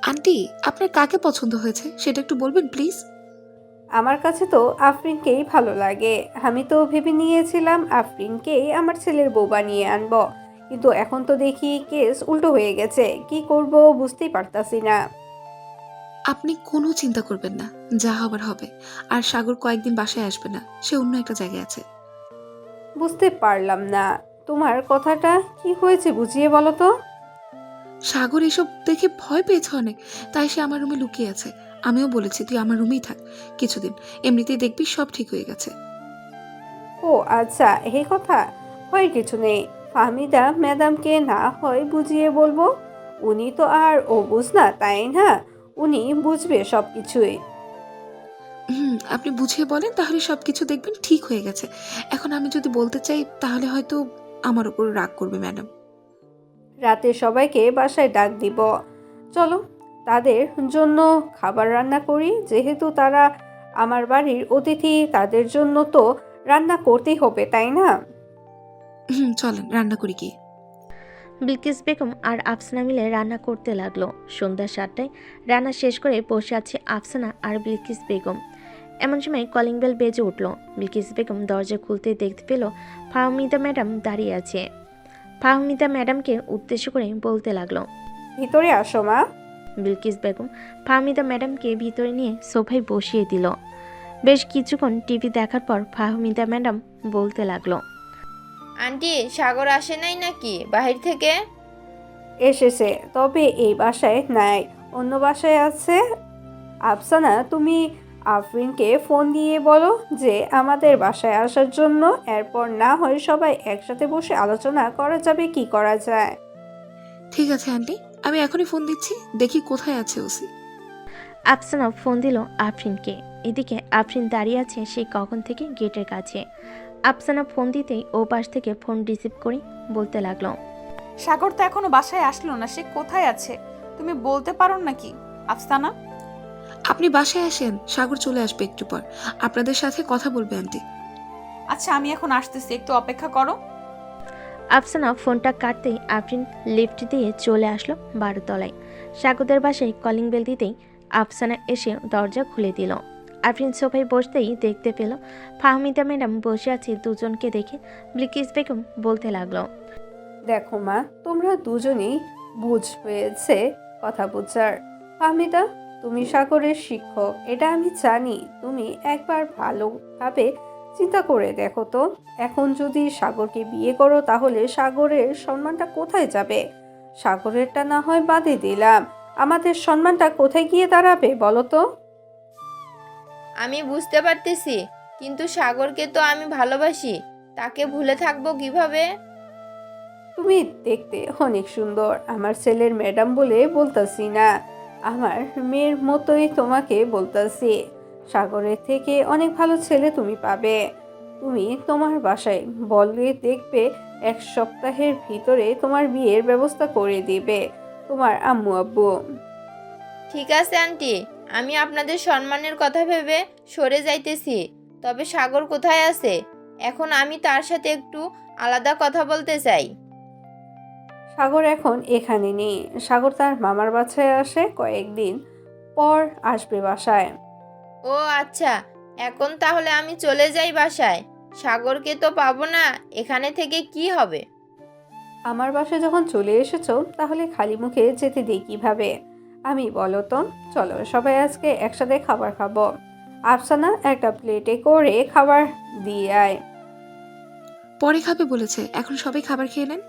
আন্টি, আপনার কাকে পছন্দ হয়েছে সেটা একটু বলবেন প্লিজ। আমার কাছে তো আফরিনকেই ভালো লাগে। আমি তো ভেবে নিয়েছিলাম আফরিনকেই আমার ছেলের বউ বানিয়ে আনবো, কিন্তু এখন তো দেখি কেস উল্টো হয়ে গেছে। কি করব বুঝতেই পারতাছি না। আপনি কোনো চিন্তা করবেন না, যা হবার হবে। আর সাগর কয়েকদিন বাসায় আসবে না, সে অন্য একটা জায়গায় আছে। বুঝতে পারলাম না, তোমার কথাটা কি হয়েছে বুঝিয়ে বলো তো। সাগর এসব দেখে ভয় পেয়েছে অনেক, তাই সে আমার রুমে লুকিয়ে আছে। আমিও বলেছি তুই আমার রুমেই থাক কিছুদিন, এমনিতেই দেখবি সব ঠিক হয়ে গেছে। ও আচ্ছা, এই কথা। হয় কিছু নেই, ফাহমিদা ম্যাডামকে না হয় বুঝিয়ে বলবো। উনি তো আর ও বুঝ না, তাই না? উনি বুঝবে সব কিছুই। আপনি বুঝিয়ে বলেন, তাহলে সবকিছু দেখবেন ঠিক হয়ে গেছে। এখন আমি যদি বলতে চাই তাহলে হয়তো আমার উপর রাগ করবে ম্যাডাম। রাতে সবাইকে বাসায় ডাক দিব। চলো তাদের জন্য খাবার রান্না করি, যেহেতু তারা আমার বাড়ির অতিথি, তাদের জন্য তো রান্না করতেই হবে, তাই না? চলেন রান্না করি কি। বিলকিস বেগম আর আফসানা মিলে রান্না করতে লাগলো। সন্ধ্যা 7টায় রান্না শেষ করে বসে আছে আফসানা আর বিলকিস বেগম। এমন সময় কলিং বেল বেজে উঠল। বিলকিস বেগম দরজা খুলতে দেখতে পেল ফাহমিদা ম্যাডাম দাঁড়িয়ে আছে। ফাহমিদা ম্যাডামকে উদ্দেশ্য করে বলতে লাগলো, ভিতরে আসো মা। বিলকিস বেগম ফাহমিদা ম্যাডামকে ভিতরে নিয়ে সোফায় বসিয়ে দিল। বেশ কিছুক্ষণ টিভি দেখার পর ফাহমিদা ম্যাডাম বলতে লাগলো, আন্টি, সাগর আসে নাই নাকি বাহির থেকে? এসেছে, তবে এই বাসায় নাই, অন্য বাসায় আছে। আফসানা, তুমি আফরিনকে ফোন দিয়ে বলো যে আমাদের বাসায় আসার জন্য। এরপর না হয় সবাই একসাথে বসে আলোচনা করা যাবে কি করা যায়। ঠিক আছে আন্টি, আমি এখনই ফোন দিচ্ছি, দেখি কোথায় আছে ওসি। আফসানা ফোন দিল আফরিনকে। এদিকে আফরিন দাঁড়িয়ে আছে সেই কখন থেকে গেটের কাছে। আফসানা ফোন দিতেই ও পাশ থেকে ফোন রিসিভ করে বলতে লাগলো, সাগর তো এখনো বাসায় আসলো না, সে কোথায় আছে তুমি বলতে পারো নাকি আফসানা? আপনি বাসায় আসেন, সাগর চলে আসবে একটু পর, আপনাদের সাথে কথা বলবে আন্টি। আচ্ছা, আমি এখন আসতেছি, একটু অপেক্ষা করো। আফসানা ফোনটা কাটতেই আফরিন লিফট দিয়ে চলে আসলো 12 তলায়। সাগরদের বাসায় কলিং বেল দিতেই আফসানা এসে দরজা খুলে দিল। আফরিন সোফায় বসতেই দেখতে পেল ফাহমিদা ম্যাডাম বসে আছে। দুজনকে দেখে বিলকিস বেগম বলতে লাগলো, দেখো মা, তোমরা দুজনেই বুঝ হয়েছে কথা বুঝার। ফাহমিদা, তুমি সাগরের শিক্ষক, এটা আমি জানি। তুমি একবার ভালোভাবে চিন্তা করে দেখো তো, এখন যদি সাগরকে বিয়ে করো তাহলে সাগরের সম্মানটা কোথায় যাবে? সাগরেরটা না হয় বাদে দিলাম, আমাদের সম্মানটা কোথায় গিয়ে দাঁড়াবে বলো তো? আমি বুঝতে পারতেছি, কিন্তু সাগরকে তো আমি ভালোবাসি, তাকে ভুলে থাকবো কিভাবে? তুমি দেখতে অনেক সুন্দর, আমার ছেলের ম্যাডাম বলে বলতাছি না, আমার মেয়ের মতোই তোমাকে বলতাছি। সাগরের থেকে অনেক ভালো ছেলে তুমি পাবে। তুমি তোমার বাসায় বললে দেখবে 1 সপ্তাহের ভিতরে তোমার বিয়ের ব্যবস্থা করে দিবে তোমার আম্মু আব্বু। ঠিক আছে আন্টি, আমি আপনাদের সম্মানের কথা ভেবে সরে যাইতেছি। তবে সাগর কোথায় আছে? এখন আমি তার সাথে একটু আলাদা কথা বলতে চাই। সাগর এখন এখানে নেই, সাগর তার মামার বাসায় আসে, কয়েকদিন পর আসবে বাসায়। ও আচ্ছা, এখন তাহলে আমি চলে যাই বাসায়। সাগরকে তো পাবো না, এখানে থেকে কি হবে? আমার বাসায় যখন চলে এসেছো তাহলে খালি মুখে যেতে দিই কিভাবে? আমি বলো তো। চলো সবাই আজকে একসাথে খাবার খাবো। আফসানা, একটা প্লেটে করে খাবার দিয়ে আয়। পরে খাবে বলেছে, এখন সবাই খাবার খেয়ে নেন।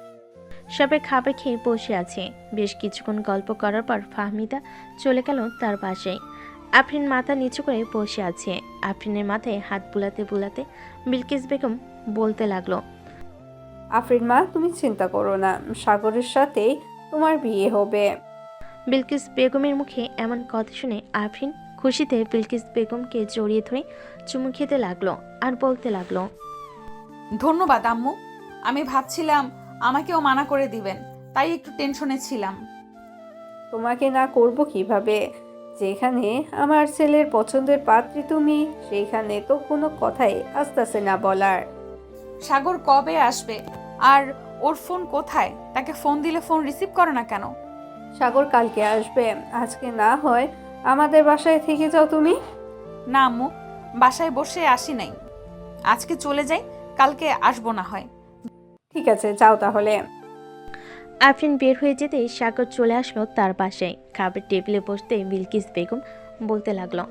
সবাই খাবার খেয়ে বসে আছে। বেশ কিছুক্ষণ গল্প করার পর ফাহমিদা চলে গেল তার বাসায়। আফরিন মাথা নিচু করে বসে আছে। আফরিনের মাথায় হাত বুলাতে বুলাতে বিলকিস বেগম বলতে লাগলো, আফরিন মা, তুমি চিন্তা করো না, সাগরের সাথেই তোমার বিয়ে হবে। বিলকিস বেগমের মুখে এমন কথা শুনে আফরিন খুশিতে বিলকিস বেগমকে জড়িয়ে ধরে চুমু খেতে লাগলো আর বলতে লাগলো, ধন্যবাদ আম্মু, আমি ভাবছিলাম আমাকেও মানা করে দিবেন, তাই একটু টেনশনে ছিলাম। তোমাকে না করব কিভাবে? যেখানে আমার ছেলের পছন্দের পাত্রী তুমি, সেইখানে তো কোনো কথাই আসতেছে না বলার। সাগর কবে আসবে? আর ওর ফোন কোথায়? তাকে ফোন দিলে ফোন রিসিভ করে না কেন? সাগর কালকে আসবে, আজকে না হয় আমাদের বাসায় থেকে যাও তুমি। না আম্মু, বাসায় বসে আসি নাই, আজকে চলে যাই, কালকে আসবো না হয়। ঠিক আছে, যাও তাহলে। আফরিন বের হয়ে যেতেই সাগর চলে আসলো তার বাসায়। খাবার টেবিলে বসতে বিলকিস বেগম বলতে লাগলো,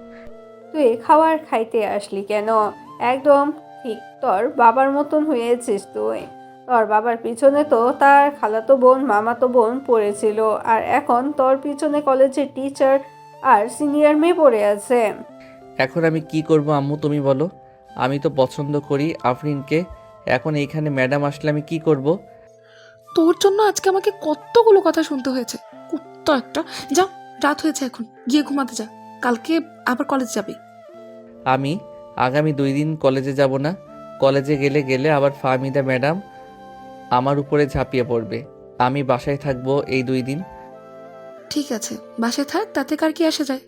তুই খাবার খাইতে আসলি কেন? একদম ঠিক তোর বাবার মতন হয়েছিস তুই। তোর বাবার পিছনে তো তার খালাতো বোন মামাতো বোন পড়েছিল, আর এখন তোর পিছনে কলেজের টিচার আর সিনিয়র মেয়ে পড়ে আছে। এখন আমি কি করব আম্মু তুমি বলো? আমি তো পছন্দ করি আফরিনকে। এখন এইখানে ম্যাডাম আসলে আমি কি করব? তোর জন্য আজকে আমাকে কতগুলো কথা শুনতে হয়েছে। কুত্তা একটা। যা, রাত হয়েছে, এখন গিয়ে ঘুমাতে যা। কালকে আবার কলেজ যাবি। আমি আগামী 2 দিন কলেজে যাব না। কলেজে গেলে আবার ফাহমিদা ম্যাডাম আমার উপরে ঝাঁপিয়ে পড়বে। আমি বাসায় থাকবো এই 2 দিন। ঠিক আছে, বাসায় থাক, তাতে কার কি আসে যায়।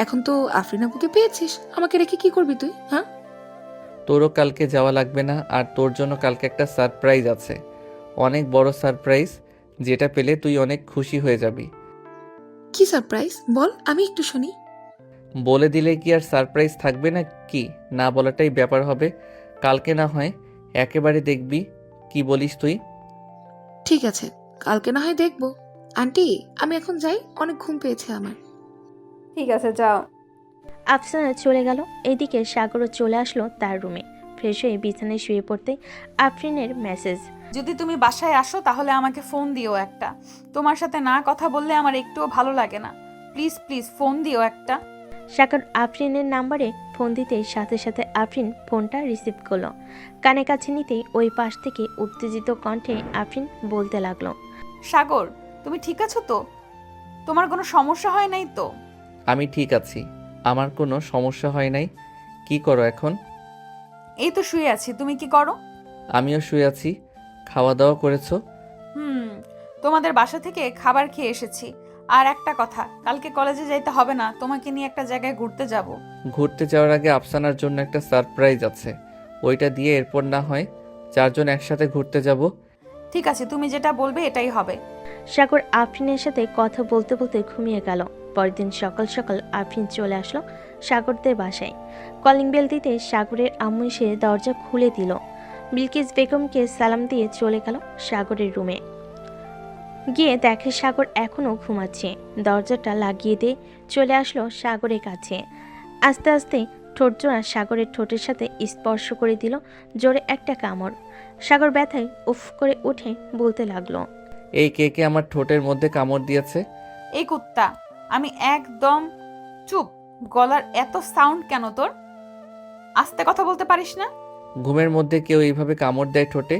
এখন তো আফরিন আপুকে পেয়েছিস, আমাকে রেখে কি করবি তুই? হ্যাঁ, তোরও কালকে যাওয়া লাগবে না, আর তোর জন্য কালকে একটা সারপ্রাইজ আছে। অনেক বড় সারপ্রাইজ, যেটা পেলে তুই অনেক খুশি হয়ে যাবি। কি সারপ্রাইজ বল, আমি একটু শুনি। বলে দিলে কি আর সারপ্রাইজ থাকবে না কি? না বলাটাই ব্যাপার হবে। কালকে না হয় একেবারে দেখবি। কি বলিস তুই? ঠিক আছে, কালকে না হয় দেখবো। আন্টি, আমি এখন যাই, অনেক ঘুম পেয়েছে আমার। ঠিক আছে, যাও। আফসানা চলে গেল। এদিকে সাগরও চলে আসলো তার রুমে। ফ্রেশ হয়ে বিছানায় শুয়ে পড়তে আফরিনের মেসেজ। যদি তুমি বাসায় আসো তাহলে আমাকে ফোন দিও একটা। তোমার সাথে না কথা বললে আমার একটুও ভালো লাগে না। প্লিজ প্লিজ ফোন দিও একটা। সাগর আফরিনের নাম্বারে ফোন দিতেই সাথে সাথে আফরিন ফোনটা রিসিভ করলো। কানে কাছে নিতেই ওই পাশ থেকে উত্তেজিত কণ্ঠে আফরিন বলতে লাগলো, সাগর, তুমি ঠিক আছো তো? তোমার কোনো সমস্যা হয় নাই তো? আমি ঠিক আছি, আমার কোনো সমস্যা হয় নাই। কি করো এখন? এই তো শুয়ে আছি, তুমি কি করো? আমিও শুয়ে আছি। খাওয়া দাওয়া করেছো? তোমাদের বাসা থেকে খাবার খেয়ে এসেছি। আর একটা কথা, কালকে কলেজে যাইতে হবে না, তোমাকে নিয়ে একটা জায়গায় ঘুরতে যাব। ঘুরতে যাওয়ার আগে আফসানার জন্য একটা সারপ্রাইজ আছে, ওইটা দিয়ে এরপর না হয় 4 জন একসাথে ঘুরতে যাব। ঠিক আছে, তুমি যেটা বলবে এটাই হবে। সাগর আফরিনের সাথে কথা বলতে বলতে ঘুমিয়ে গেল। পরের দিন সকাল সকাল আফরিন চলে আসলো সাগরদের বাসায়। কলিং বেল দিতে সাগরের আম্মু এসে দরজা খুলে দিল। বিলকিস বেগমকে সালাম দিয়ে চলে গেল সাগরের রুমে। গিয়ে দেখে সাগর এখনও ঘুমাচ্ছে। দরজাটা লাগিয়ে দিয়ে চলে আসলো সাগরের কাছে। আস্তে আস্তে ঠোঁটজোড়া সাগরের ঠোঁটের সাথে স্পর্শ করে দিল জোরে একটা কামড়। সাগর ব্যথায় উফ করে উঠে বলতে লাগলো, এই কে কে আমার ঠোঁটের মধ্যে কামড় দিয়েছে? এই কুত্তা, আমি একদম চুপ। গলার এত সাউন্ড কেন তোর? আস্তে কথা বলতে পারিস না? ঘুমের মধ্যে কেউ এইভাবে কামড় দেয় ঠোঁটে?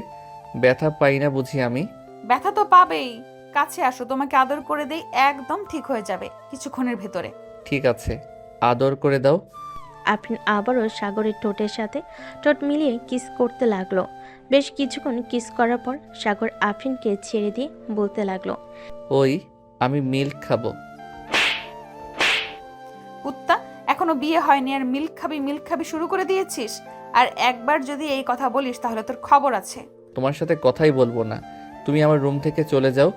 ব্যথা পাই না বুঝি আমি? ব্যথা তো পাবেই। কাছে আসো, তোমাকে আদর করে দেই, একদম ঠিক হয়ে যাবে কিছুক্ষণের ভেতরে। ঠিক আছে, আদর করে দাও। আফরিন আবারও সাগরের ঠোঁটের সাথে ঠোঁট মিলিয়ে কিস করতে লাগলো। বেশ কিছুক্ষণ কিস করার পর সাগর আফরিনকে ছেড়ে দিয়ে বলতে লাগলো, ওই আমি মিল্ক খাবো। কুত্তা, এখনো বিয়ে হয়নি আর মিল্ক খাবি শুরু করে দিয়েছিস? আর একবার যদি এই কথা বলিস তাহলে তোর খবর আছে। তোমার সাথে কথাই বলবো না, তুমি আমার রুম থেকে চলে যাও।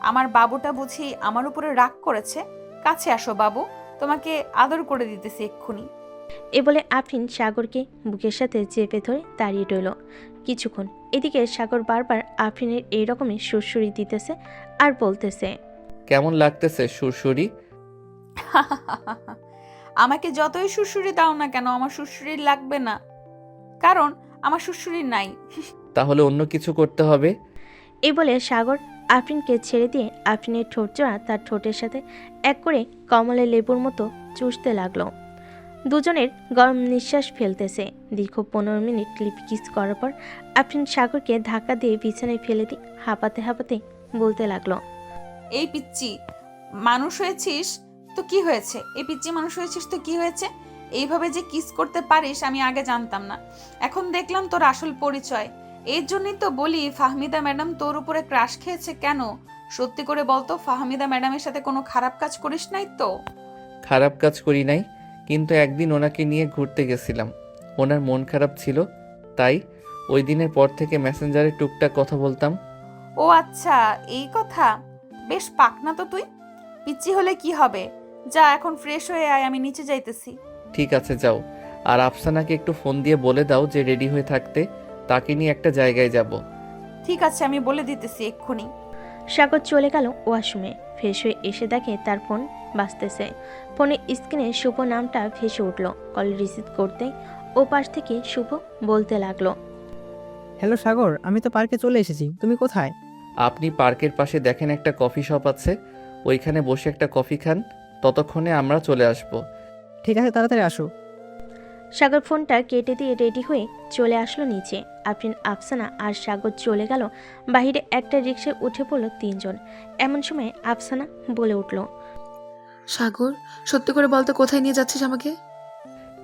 আমার বাবুটা বুঝি আমার উপরে রাগ করেছে? কাছে আসো বাবু, তোমাকে আদর করে দিতেছি এক্ষুনি। এ বলে আফরিন সাগরকে বুকের সাথে চেপে ধরে দাঁড়িয়ে রইল কিছুক্ষণ। এদিকে সাগর বারবার আফরিনের এইরকমই সুরসুরি দিতেছে আর বলতেছে, কেমন লাগতেছে সুরসুরি? আমাকে যতই সুরসুরি দাও না কেন, আমার সুরসুরি লাগবে না, কারণ আমার সুরসুরি নাই। তাহলে অন্য কিছু করতে হবে। এই বলে সাগর আফরিনকে ছেড়ে দিয়ে আফরিনের ঠোঁট জোড়া তার ঠোঁটের সাথে এক করে কমলা লেবুর মতো চুষতে লাগলো। দুজনের গরম নিঃশ্বাস ফেলতেছে। দীর্ঘ 15 মিনিট লিপ কিস করার পর আফরিন সাগরকে ধাক্কা দিয়ে বিছানায় ফেলে দিয়ে হাঁপাতে হাঁপাতে বলতে লাগলো, এই পিচ্চি মানুষ হয়েছিস তো কি হয়েছে? এই পিচ্চি মানুষ হয়েছিস তো কি হয়েছে? এইভাবে যে কিস করতে পারিস আমি আগে জানতাম না, এখন দেখলাম তোর আসল পরিচয়। এর জন্যই তো বলি ফাহমিদা ম্যাডাম তোর উপরে ক্রাশ খেয়েছে কেন? সত্যি করে বলতো, ফাহমিদা ম্যাডামের সাথে কোনো খারাপ কাজ করিস নাই তো? খারাপ কাজ করি নাই, কিন্তু একদিন ওনাকে নিয়ে ঘুরতে গেছিলাম, ওনার মন খারাপ ছিল, তাই ওই দিনের পর থেকে মেসেঞ্জারে টুকটাক কথা বলতাম। ও আচ্ছা, এই কথা। বেশ পাকনা তো তুই। পিচ্চি হলে কি হবে? যা এখন ফ্রেশ হয়ে আয়, আমি নিচে যাইতেছি। ঠিক আছে যাও, আর আফসানাকে একটু ফোন দিয়ে বলে দাও যে রেডি হয়ে থাকতে, তাকে নিয়ে একটা জায়গায় যাব। ঠিক আছে, আমি বলে দিতেছি এক্ষুনি। সাগর চলে গেল ওয়াশরুমে। ফ্রেশ হয়ে এসে দেখে তার ফোন বাজতেছে। ফোনের স্ক্রিনে শুভ নামটা ভেসে উঠল। কল রিসিভ করতেই ও পাশ থেকে শুভ বলতে লাগলো, হ্যালো সাগর, আমি তো পার্কে চলে এসেছি, তুমি কোথায়? আপনি পার্কের পাশে দেখেন একটা কফি শপ আছে, ওইখানে বসে একটা কফি খান, ততক্ষণে আমরা চলে আসব। ঠিক আছে, তাড়াতাড়ি আসো। সাগর ফোনটা কেটে দিয়ে রেডি হয়ে চলে আসলো নিচে। আফরিন, আফসানা আর সাগর চলে গেল বাহিরে। একটা রিক্সায় উঠে পড়লো তিনজন। এমন সময় আফসানা বলে উঠল, সাগর, সত্যি করে বলতে কোথায় নিয়ে যাচ্ছিস আমাকে?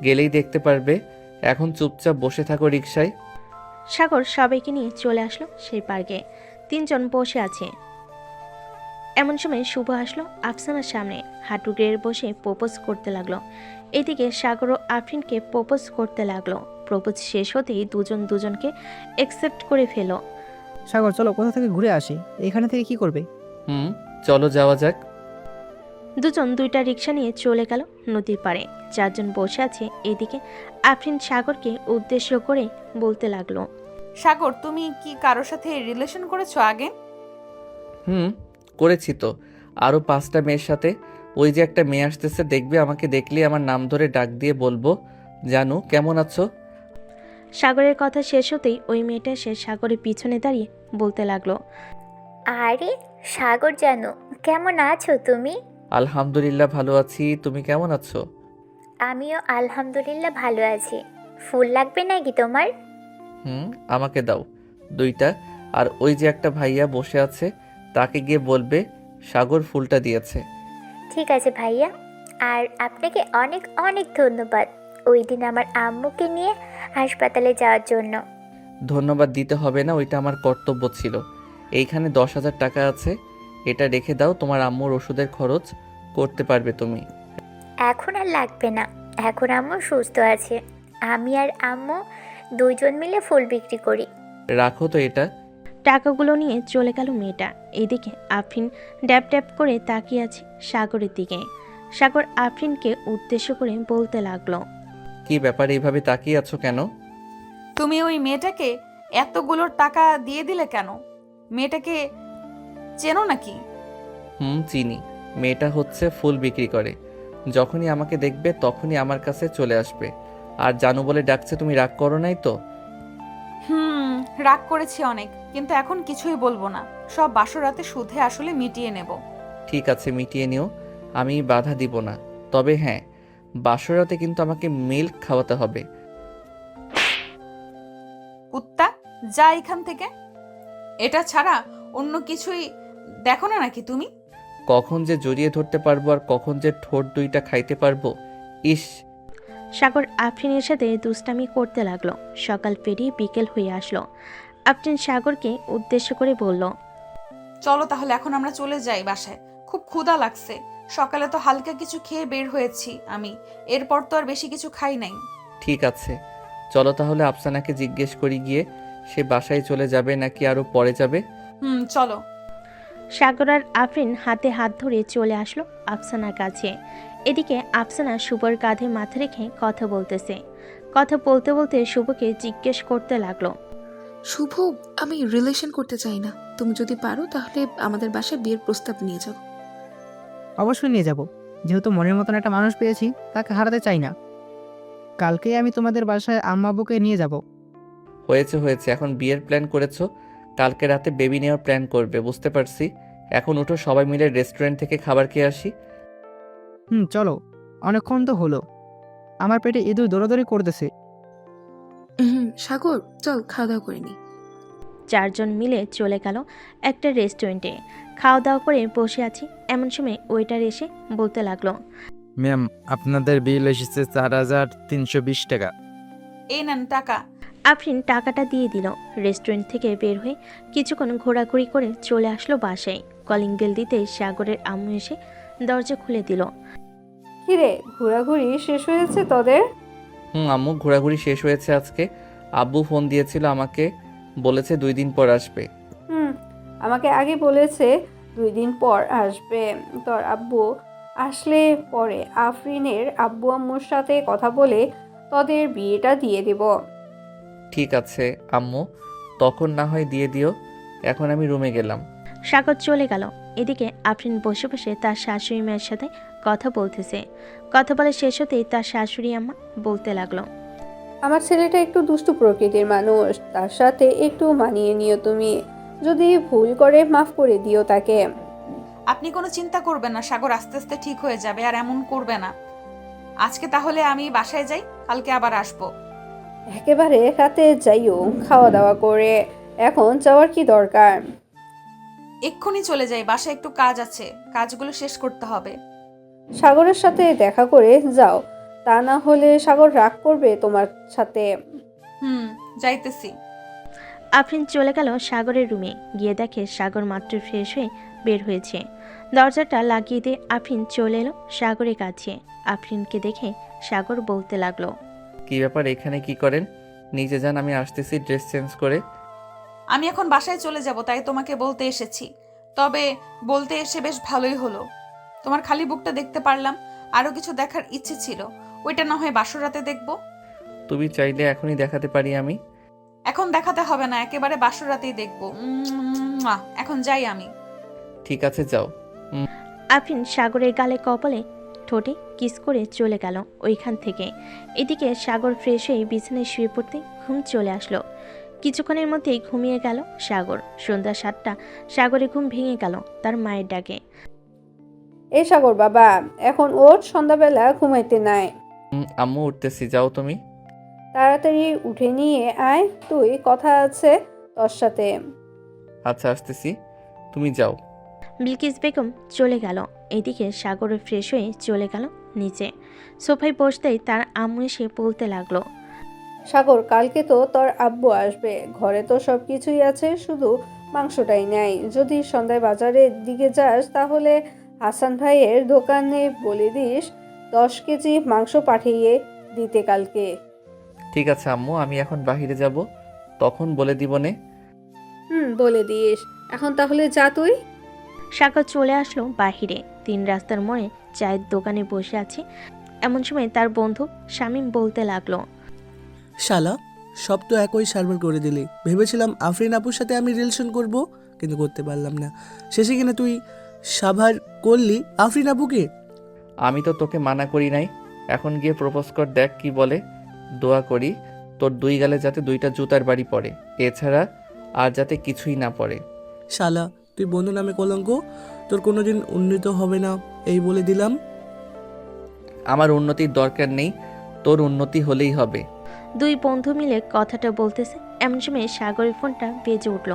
গেলেই দেখতে পারবে, এখন চুপচাপ বসে থাকো রিকশায়। সাগর সবাইকে নিয়ে চলে আসলো সেই পার্কে। তিনজন বসে আছে। এমন সময় শুভ আসলো আফসানার সামনে, হাঁটু গেড়ে বসে প্রপোজ করতে লাগলো। এদিকে সাগর ও আফরিনকে প্রপোজ করতে লাগলো। প্রপোজ শেষ হতেই দুজন দুজনকে অ্যাকসেপ্ট করে ফেলো। সাগর চলো কোথা থেকে ঘুরে আসি, এখানে থেকে কি করবে? চলো যাওয়া যাক। দুজন দুইটা রিক্সা নিয়ে চলে গেল নদীর পাড়ে। চারজন বসে আছে। এদিকে আফরিন সাগরকে উদ্দেশ্য করে বলতে লাগলো, সাগর, তুমি কি কারোর সাথে রিলেশন করেছো আগে? করেছি তো, আরও 5টা মেয়ের সাথে। ওই যে একটা মেয়ে আসতেছে, দেখবে, আমাকে দেখলে আমার নাম ধরে ডাক দিয়ে বলবো, জানু কেমন আছো। সাগরের কথা শেষ হতেই ওই মেয়েটা সে সাগরের পিছনে দাঁড়িয়ে বলতে লাগলো, আরে সাগর জানো, কেমন আছো তুমি? আলহামদুলিল্লাহ ভালো আছি, তুমি কেমন আছো? আমিও আলহামদুলিল্লাহ ভালো আছি। ফুল লাগবে নাকি তোমার? আমাকে দাও 2টা। আর ওই যে একটা ভাইয়া বসে আছে, তাকে গিয়ে বলবে সাগর ফুলটা দিয়েছে। ঠিক আছে ভাইয়া, আর আপনাকে অনেক অনেক ধন্যবাদ ওই দিন আমার আম্মুকে নিয়ে হাসপাতালে যাওয়ার জন্য। ধন্যবাদ দিতে হবে না, ওইটা আমার কর্তব্য ছিল। এইখানে 10,000 টাকা আছে, এটা রেখে দাও, তোমার আম্মুর ওষুধের খরচ করতে পারবে তুমি। এখন আর লাগবে না, এখন আম্মু সুস্থ আছে। আমি আর আম্মু দুইজন মিলে ফুল বিক্রি করি। রাখো তো এটা। টাকাগুলো নিয়ে চলে গেল মেয়েটা। এদিকে আফরিন ড্যাব ড্যাব করে তাকিয়ে আছে সাগরের দিকে। সাগর আফরিনকে উদ্দেশ্য করে বলতে লাগলো, কি ব্যাপার, এইভাবে তাকিয়ে আছো কেন? তুমি ওই মেয়েটাকে এতগুলো টাকা দিয়ে দিলে কেন? মেয়েটাকে চেনো নাকি? চিনি। মেয়েটা হচ্ছে ফুল বিক্রি করে, যখনই আমাকে দেখবে তখনই আমার কাছে চলে আসবে। আর জানু বলে ডাকছে, তুমি রাগ করো নাই তো? রাগ করেছি অনেক, কিন্তু এখন কিছুই বলবো না। সব বাসরাতে সুধে আসলে মিটিয়ে নেব। ঠিক আছে, মিটিয়ে নিও, আমি বাধা দিব না। তবে হ্যাঁ, বাসরাতে কিন্তু আমাকে মিল্ক খাওয়াতে হবে। কুত্তা, যা এখান থেকে। এটা ছাড়া অন্য কিছুই দেখো না নাকি তুমি? কখন যে জড়িয়ে ধরতে পারবো আর কখন যে ঠোঁট 2টা খাইতে পারবো। ইস। সাগর আফরিনের সাথে দুষ্টামি করতে লাগলো। সকাল পেরিয়ে বিকেল হয়ে আসলো। আফরিন সাগরকে উদ্দেশ্য করে বলল, চলো তাহলে এখন আমরা চলে যাই বাসায়, খুব ক্ষুধা লাগছে। সকালে তো হালকা কিছু খেয়ে বের হয়েছি আমি, এরপর তো আর বেশি কিছু খাই নাই। ঠিক আছে, চলো তাহলে আফসানাকে জিজ্ঞেস করি গিয়ে, সে বাসায় চলে যাবে নাকি আরো পরে যাবে। চলো। সাগর আর আফরিন হাতে হাত ধরে চলে আসলো আফসানার কাছে। এদিকে আফসানা শুভর কাঁধে মাথা রেখে কথা বলতেছে। কথা বলতে বলতে শুভকে জিজ্ঞেস করতে লাগলো, শুভ, আমি রিলেশন করতে চাই না, তুমি যদি পারো তাহলে আমাদের বাসায় বিয়ের প্রস্তাব নিয়ে যাও। অবশ্যই নিয়ে যাব, যেহেতু মনের মতন একটা মানুষ পেয়েছি, তাকে হারাতে চাই না। কালকেই আমি তোমাদের বাসায় আম্মা আব্বুকে নিয়ে যাব। হয়েছে হয়েছে, এখন বিয়ের প্ল্যান করেছো, কালকে রাতে বেবি নেওয়ার প্ল্যান করবে, বুঝতে পারছি। এখন উঠো, সবাই মিলে রেস্টুরেন্ট থেকে খাবার খেয়ে আসি। চলো, অনেকক্ষণ তো হলো, আমার পেটে ইঁদুর দৌড়াদৌড়ি করতেছে। সাগর, চল খাওয়া দাওয়া করে নি। চারজন মিলে চলে গেল একটা রেস্টুরেন্টে। খাওয়া দাওয়া করে বসে আছি, এমন সময় ওয়েটার এসে বলতে লাগলো, ম্যাম, আপনাদের বিল এসেছে 4,320 টাকা। এই নেন টাকা। আফরিন টাকাটা দিয়ে দিল। রেস্টুরেন্ট থেকে বের হয়ে কিছুক্ষণ ঘোরাঘুরি করে চলে আসলো বাসায়। কলিং বেল দিতে সাগরের আম্মু এসে দরজা খুলে দিল। কিরে, ঘোরাঘুরি শেষ হয়েছে তোদের? আম্মু, ঘোরাঘুরি শেষ হয়েছে আজকে। আব্বু ফোন দিয়েছিল আমাকে, বলেছে 2 দিন পর আসবে। আমাকে আগে বলেছে 2 দিন পর আসবে। তোর আব্বু আসলে পরে আফরিনের আব্বু আম্মুর সাথে কথা বলে তোদের বিয়েটা দিয়ে দেব। ঠিক আছে আম্মু, তখন না হয় দিয়ে দিও, এখন আমি রুমে গেলাম। সাগর চলে গেল। এদিকে আফরিন বসে বসে তার শাশুড়ি মায়ের সাথে কথা বলতেছে। কথা বলে শেষ হতেই তার শাশুড়ি আম্মা বলতে লাগলো, আমার ছেলেটা একটু দুষ্টু প্রকৃতির মানুষ, তার সাথে একটু মানিয়ে নিও তুমি। যদি ভুল করে মাফ করে দিও তাকে। আপনি কোনো চিন্তা করবেন না, সাগর আস্তে আস্তে ঠিক হয়ে যাবে, আর এমন করবে না। আজকে তাহলে আমি বাসায় যাই, কালকে আবার আসবো। একেবারে রাতে যাইও খাওয়া দাওয়া করে, এখন যাওয়ার কি দরকার? এক্ষুনি চলে যাই, বাসায় একটু কাজ আছে, কাজগুলো শেষ করতে হবে। সাগরের সাথে দেখা করে যাও, তা না হলে সাগর রাগ করবে তোমার সাথে। যাইতেছি। আফরিন চলে গেল সাগরের রুমে। গিয়ে দেখে সাগর মাত্র ফ্রেশ হয়ে বের হয়েছে। দরজাটা লাগিয়ে দিয়ে আফরিন চলে এলো সাগরের কাছে। আফরিনকে দেখে সাগর বলতে লাগলো, কি ব্যাপার, এখানে কি করেন? নিচে যান, আমি আসতেছি ড্রেস চেঞ্জ করে। আমি এখন বাসায় চলে যাব, তাই তোমাকে বলতে এসেছি। তবে বলতে এসে বেশ ভালোই হলো, তোমার খালি বুকটা দেখতে পারলাম। আরো কিছু দেখার ইচ্ছে ছিল, ওইটা না হয় বাসর রাতে দেখবো। তুমি চাইলে এখনই দেখাতে পারি আমি। এখন দেখাতে হবে না, একেবারে বাসর রাতেই দেখবো। এখন যাই আমি। ঠিক আছে, যাও। আফরিন সাগরের গালে কপালে ঠোঁটে কিস করে চলে গেল ওইখান থেকে। এদিকে সাগর ফ্রেশ হয়ে বিছানায় শুয়ে পড়তে ঘুম চলে আসলো। কিছুক্ষণের মধ্যেই ঘুমিয়ে গেল সাগর। সন্ধ্যা 7টা সাগরে ঘুম ভেঙে গেল তার মায়ের ডাকে। এই সাগর বাবা, এখন ওর সন্ধ্যাবেলা ঘুমাইতে নাই। আম্মু উঠতেছি, যাও তুমি। তাড়াতাড়ি উঠে নিয়ে আয়, তুই কথা আছে তোর সাথে। আচ্ছা, আসতেছি, তুমি যাও। বিলকিস বেগম চলে গেল। এদিকে সাগরে ফ্রেশ হয়ে চলে গেল নিচে। সোফায় বসতেই তার আম্মু এসে বলতে লাগলো, সাগর, কালকে তো তোর আব্বু আসবে, ঘরে তো সব কিছুই আছে, শুধু মাংসটাই নাই। যদি সন্ধ্যায় বাজারের দিকে যাস তাহলে হাসান ভাইয়ের দোকানে বলে দিস 10 কেজি মাংস পাঠিয়ে দিতে কালকে। ঠিক আছে আম্মু, আমি এখন বাহিরে যাব, তখন বলে দিব নে। বলে দিস। এখন তাহলে যা তুই। সাগর চলে আসলো বাহিরে। 3 রাস্তার মোড়ে চায়ের দোকানে বসে আছে। এমন সময় তার বন্ধু শামীম বলতে লাগলো, শালা, সব তো একই সার্ভার করে দিলি। ভেবেছিলাম আফরিন আপুর সাথে আমি রিলেশন করব, কিন্তু করতে পারলাম না। শেষে কিনা তুই সাভার করলি আফরিন আপুকে। আমি তো তোকে মানা করি নাই, এখন গিয়ে প্রপোজ কর, দেখ কি বলে। দোয়া করি তোর 2 গালে যাতে 2টা জুতার বাড়ি পড়ে, এছাড়া আর যাতে কিছুই না পড়ে। শালা, তুই বন্ধু নামে কলঙ্ক, তোর কোনোদিন উন্নীত হবে না, এই বলে দিলাম। আমার উন্নতির দরকার নেই, তোর উন্নতি হলেই হবে। 2 বন্ধু মিলে কথাটা বলতেছে। এমন সময় সাগরের ফোনটা বেজে উঠল।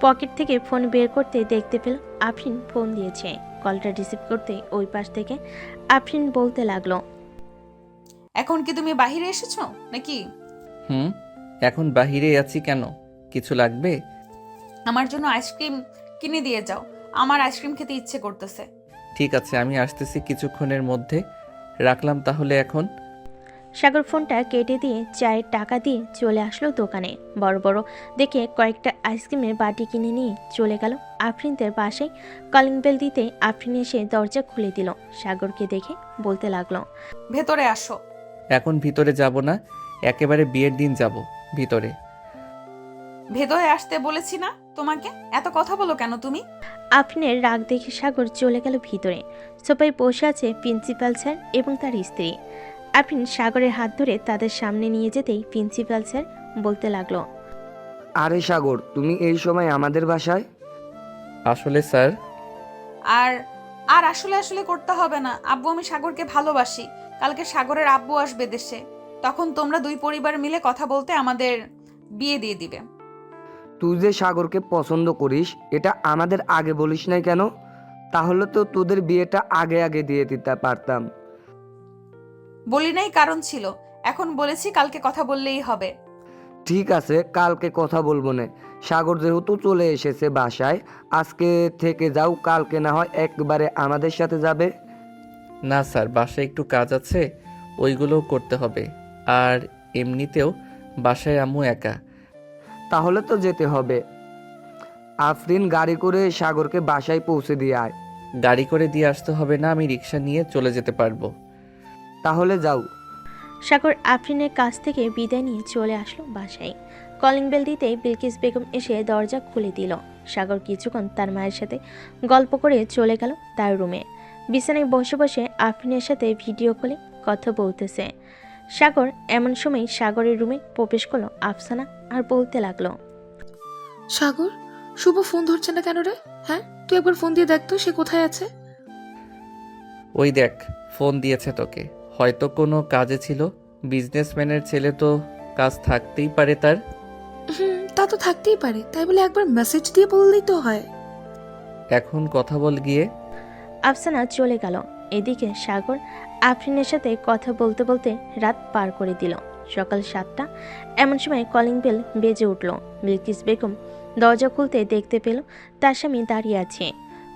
পকেট থেকে ফোন বের করতে দেখতে পেল আফরিন ফোন দিয়েছে। কলটা রিসিভ করতে ওই পাশ থেকে আফরিন বলতে লাগলো, এখন কি তুমি বাহিরে এসেছো নাকি? এখন বাহিরে আছি কেন, কিছু লাগবে? আমার জন্য আইসক্রিম কিনে দিয়ে যাও, আমার আইসক্রিম খেতে ইচ্ছে করতেছে। ঠিক আছে, আমি আসতেছি কিছুক্ষণের মধ্যে, রাখলাম তাহলে এখন। সাগর ফোনটা কেটে দিয়ে চায়ের টাকা দিয়ে চলে আসলো দোকানে। বড় বড় দেখে কয়েকটা আইসক্রিমের বাটি কিনে নিয়ে চলে গেল আফরিনদের বাসায়। কলিং বেল দিতে আফরিন এসে দরজা খুলে দিল। সাগরকে দেখে বলতে লাগলো, ভেতরে আসো। এখন ভিতরে যাব না, একেবারে বিয়ের দিন যাব ভিতরে। ভেতরে আসতে বলেছি না তোমাকে, এত কথা বলো কেন তুমি? আফরিনের রাগ দেখে সাগর চলে গেল ভিতরে। সোফায় বসে আছে প্রিন্সিপাল স্যার এবং তার স্ত্রী। আফরিন সাগরের হাত ধরে তাদের সামনে নিয়ে যেতেই প্রিন্সিপাল স্যার বলতে লাগলো, আরে সাগর, তুমি এই সময় আমাদের বাসায়? আসলে স্যার। আর আর আসলে আসলে করতে হবে না আব্বু, আমি সাগরকে ভালোবাসি। কালকে সাগরের আব্বু আসবে দেশে, তখন তোমরা 2 পরিবার মিলে কথা বলতে আমাদের বিয়ে দিয়ে দিবে। তুই যে সাগরকে পছন্দ করিস এটা আমাদের আগে বলিস নাই কেন? তাহলে তো তোদের বিয়েটা আগে আগে দিয়ে দিতে পারতাম। বলি নাই, কারণ ছিল। এখন বলেছি, কালকে কথা বললেই হবে। ঠিক আছে, কালকে কথা বলবো না। সাগর যেহেতু চলে এসেছে বাসায়, আজকে থেকে যাও, কালকে না হয় একবারে আমাদের সাথে যাবে। না স্যার, বাসায় একটু কাজ আছে, ওইগুলোও করতে হবে। আর এমনিতেও বাসায় আম্মু একা। তাহলে তো যেতে হবে। আফরিন, গাড়ি করে সাগরকে বাসায় পৌঁছে দিয়ে আয়। গাড়ি করে দিয়ে আসতে হবে না, আমি রিক্সা নিয়ে চলে যেতে পারবো। তাহলে যাও। সাগর আফরিনের কাছ থেকে বিদায় নিয়ে চলে আসলো বাসায়। কলিং বেল দিতেই বিলকিস বেগম এসে দরজা খুলে দিল। সাগর কিছুক্ষণ তার মায়ের সাথে গল্প করে চলে গেল তার রুমে। বিছানায় বসে বসে আফরিনের সাথে ভিডিও কলে কথা বলতেছে সাগর। এমন সময় সাগরের রুমে প্রবেশ করলো আফসানা আর বলতে লাগলো, সাগর, শুভ ফোন ধরছে না কেন রে? হ্যাঁ, তুই একবার ফোন দিয়ে দেখ তো সে কোথায় আছে। ওই দেখ, ফোন দিয়েছে তোকে, হয়তো কোনো কাজে ছিল। বিজনেসম্যানের ছেলে তো কাজ থাকতেই পারে তার। তা তো থাকতেই পারে, তাই বলে একবার মেসেজ দিয়ে বললেই তো হয়। এখন কথা বল গিয়ে। আফসানা চলে গেল। এদিকে সাগর আফরিনের সাথে কথা বলতে বলতে রাত পার করে দিল। সকাল 7টা। এমন সময় কলিং বেল বেজে উঠল। বিলকিস বেগম দরজা খুলতে দেখতে পেল তার স্বামী দাঁড়িয়ে আছে।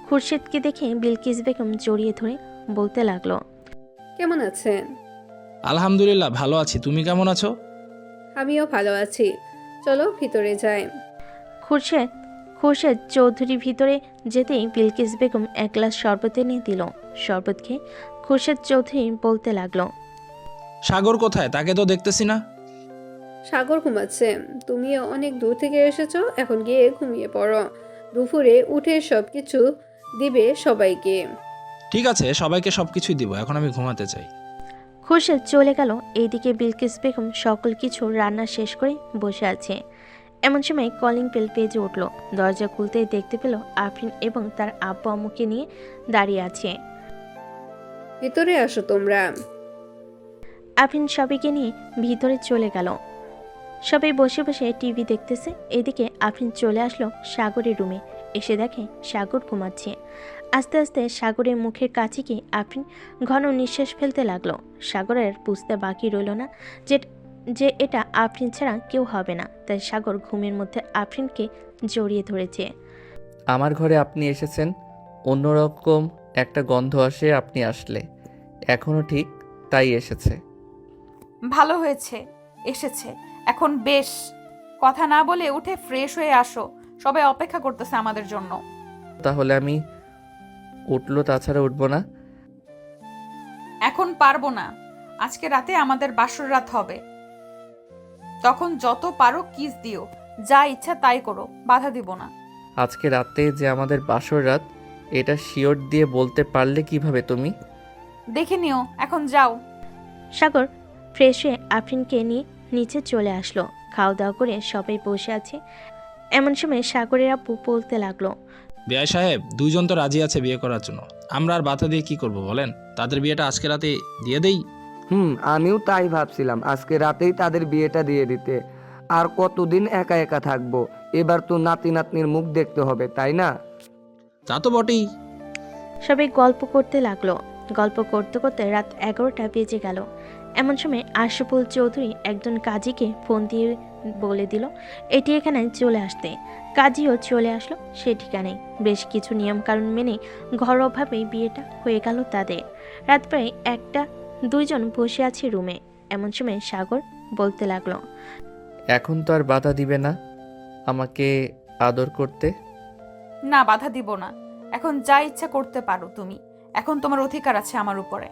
খুরশেদকে দেখে বিলকিস বেগম জড়িয়ে ধরে বলতে লাগলো, কেমন আছেন? আলহামদুলিল্লাহ ভালো আছি, তুমি কেমন আছো? আমিও ভালো আছি, চলো ভিতরে যাই। খুরশেদ চৌধুরী ভিতরে যেতেই বিলকিস বেগম এক গ্লাস শরবত এনে দিল। শরবত খেয়ে খুরশেদ চৌধুরী বলতে লাগলো, সাগর কোথায়? তাকে তো দেখতেছি না। সাগর ঘুমাচ্ছে, তুমিও অনেক দূর থেকে এসেছো, এখন গিয়ে ঘুমিয়ে পড়ো। দুপুরে উঠে সবকিছু দিবে সবাইকে। ঠিক আছে, সবাইকে সবকিছুই দিব, এখন আমি ঘুমাতে চাই। খুরশেদ চলে গেল। এইদিকে বিলকিস বেগম সকল কিছু রান্না শেষ করে বসে আছে। এমন সময় কলিং বেল বেজে উঠল। দরজা খুলতেই দেখতে পেল আফরিন এবং তার আব্বু আম্মুকে নিয়ে দাঁড়িয়ে আছে। ভিতরে আসো তোমরা। আফরিন সবাইকে নিয়ে ভিতরে চলে গেল। সবাই বসে বসে টিভি দেখতেছে। এদিকে আফরিন চলে আসলো সাগরের রুমে। এসে দেখে সাগর ঘুমাচ্ছে। আস্তে আস্তে সাগরের মুখের কাছে গিয়ে আফরিন ঘন নিঃশ্বাস ফেলতে লাগলো। সাগরের বুঝতে বাকি রইল না যে এটা আফরিন ছাড়া কেউ হবে না। তাই সাগর ঘুমের মধ্যে আফরিনকে জড়িয়ে ধরেছে। আমার ঘরে আপনি এসেছেন, অন্যরকম একটা গন্ধ আসে আপনি আসলে। এখনও ঠিক তাই এসেছে। ভালো হয়েছে এসেছে, এখন বেশ। কথা না বলে উঠে ফ্রেশ হয়ে আসো, সবাই অপেক্ষা করতেছে আমাদের জন্য। তাহলে আমি উঠলো, তাছাড়া উঠবো না। এখন পারবো না, আজকে রাতে আমাদের বাসর রাত হবে। তখন যত পারো কিস দিও, যা ইচ্ছা তাই করো, বাধা দিব না। আজকে রাতে যে আমাদের বাসর রাত, এটা শিওর দিয়ে বলতে পারলে কিভাবে তুমি? দেখে নিও, এখন যাও। সাগর ফ্রেশ হয়ে আফরিনকে নিয়ে নিচে চলে আসলো। খাওয়া দাওয়া করে সবাই বসে আছে। এমন সময় সাগরের আব্বু বলতে লাগলো, বিআই সাহেব, দুইজন তো রাজি আছে বিয়ে করার জন্য, আমরা আর বাধা দিয়ে কি করব বলেন? তাদের বিয়েটা আজকে রাতে দিয়ে দেই। আমিও তাই ভাবছিলাম, আজকে রাতেই তাদের বিয়েটা দিয়ে দিতে। আর কতদিন একা একা থাকবো? এবার তো নাতি নাতনির মুখ দেখতে হবে, তাই না? তা তো বটেই। সবাই গল্প করতে লাগলো। গল্প করতে করতে রাত 11টা বেজে গেল। এমন সময় আশরাফুল চৌধুরী একজন কাজীকে ফোন দিয়ে বলে দিল এটি এখানে চলে আসতে। কাজীও চলে আসলো সে ঠিকানায়। বেশ কিছু নিয়মকানুন মেনে ঘরোয়াভাবেই বিয়েটা হয়ে গেল তাদের। রাত প্রায় 1টা। দুইজন বসে আছে রুমে। এমন সময় সাগর বলতে লাগলো, এখন তো আর বাধা দিবে না আমাকে আদর করতে? না, বাধা দিব না। এখন যা ইচ্ছা করতে পারো তুমি, এখন তোমার অধিকার আছে আমার উপরে।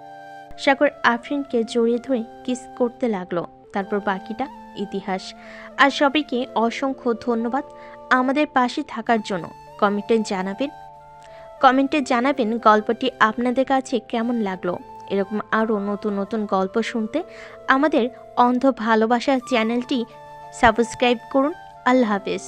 সাগর আফরিনকে জড়িয়ে ধরে কিস করতে লাগলো। তারপর বাকিটা ইতিহাস। আর সবাইকে অসংখ্য ধন্যবাদ আমাদের পাশে থাকার জন্য। কমেন্টে জানাবেন গল্পটি আপনাদের কাছে কেমন লাগলো। এরকম আরও নতুন নতুন গল্প শুনতে আমাদের অন্ধ ভালোবাসা চ্যানেলটি সাবস্ক্রাইব করুন। আল্লাহ হাফেজ।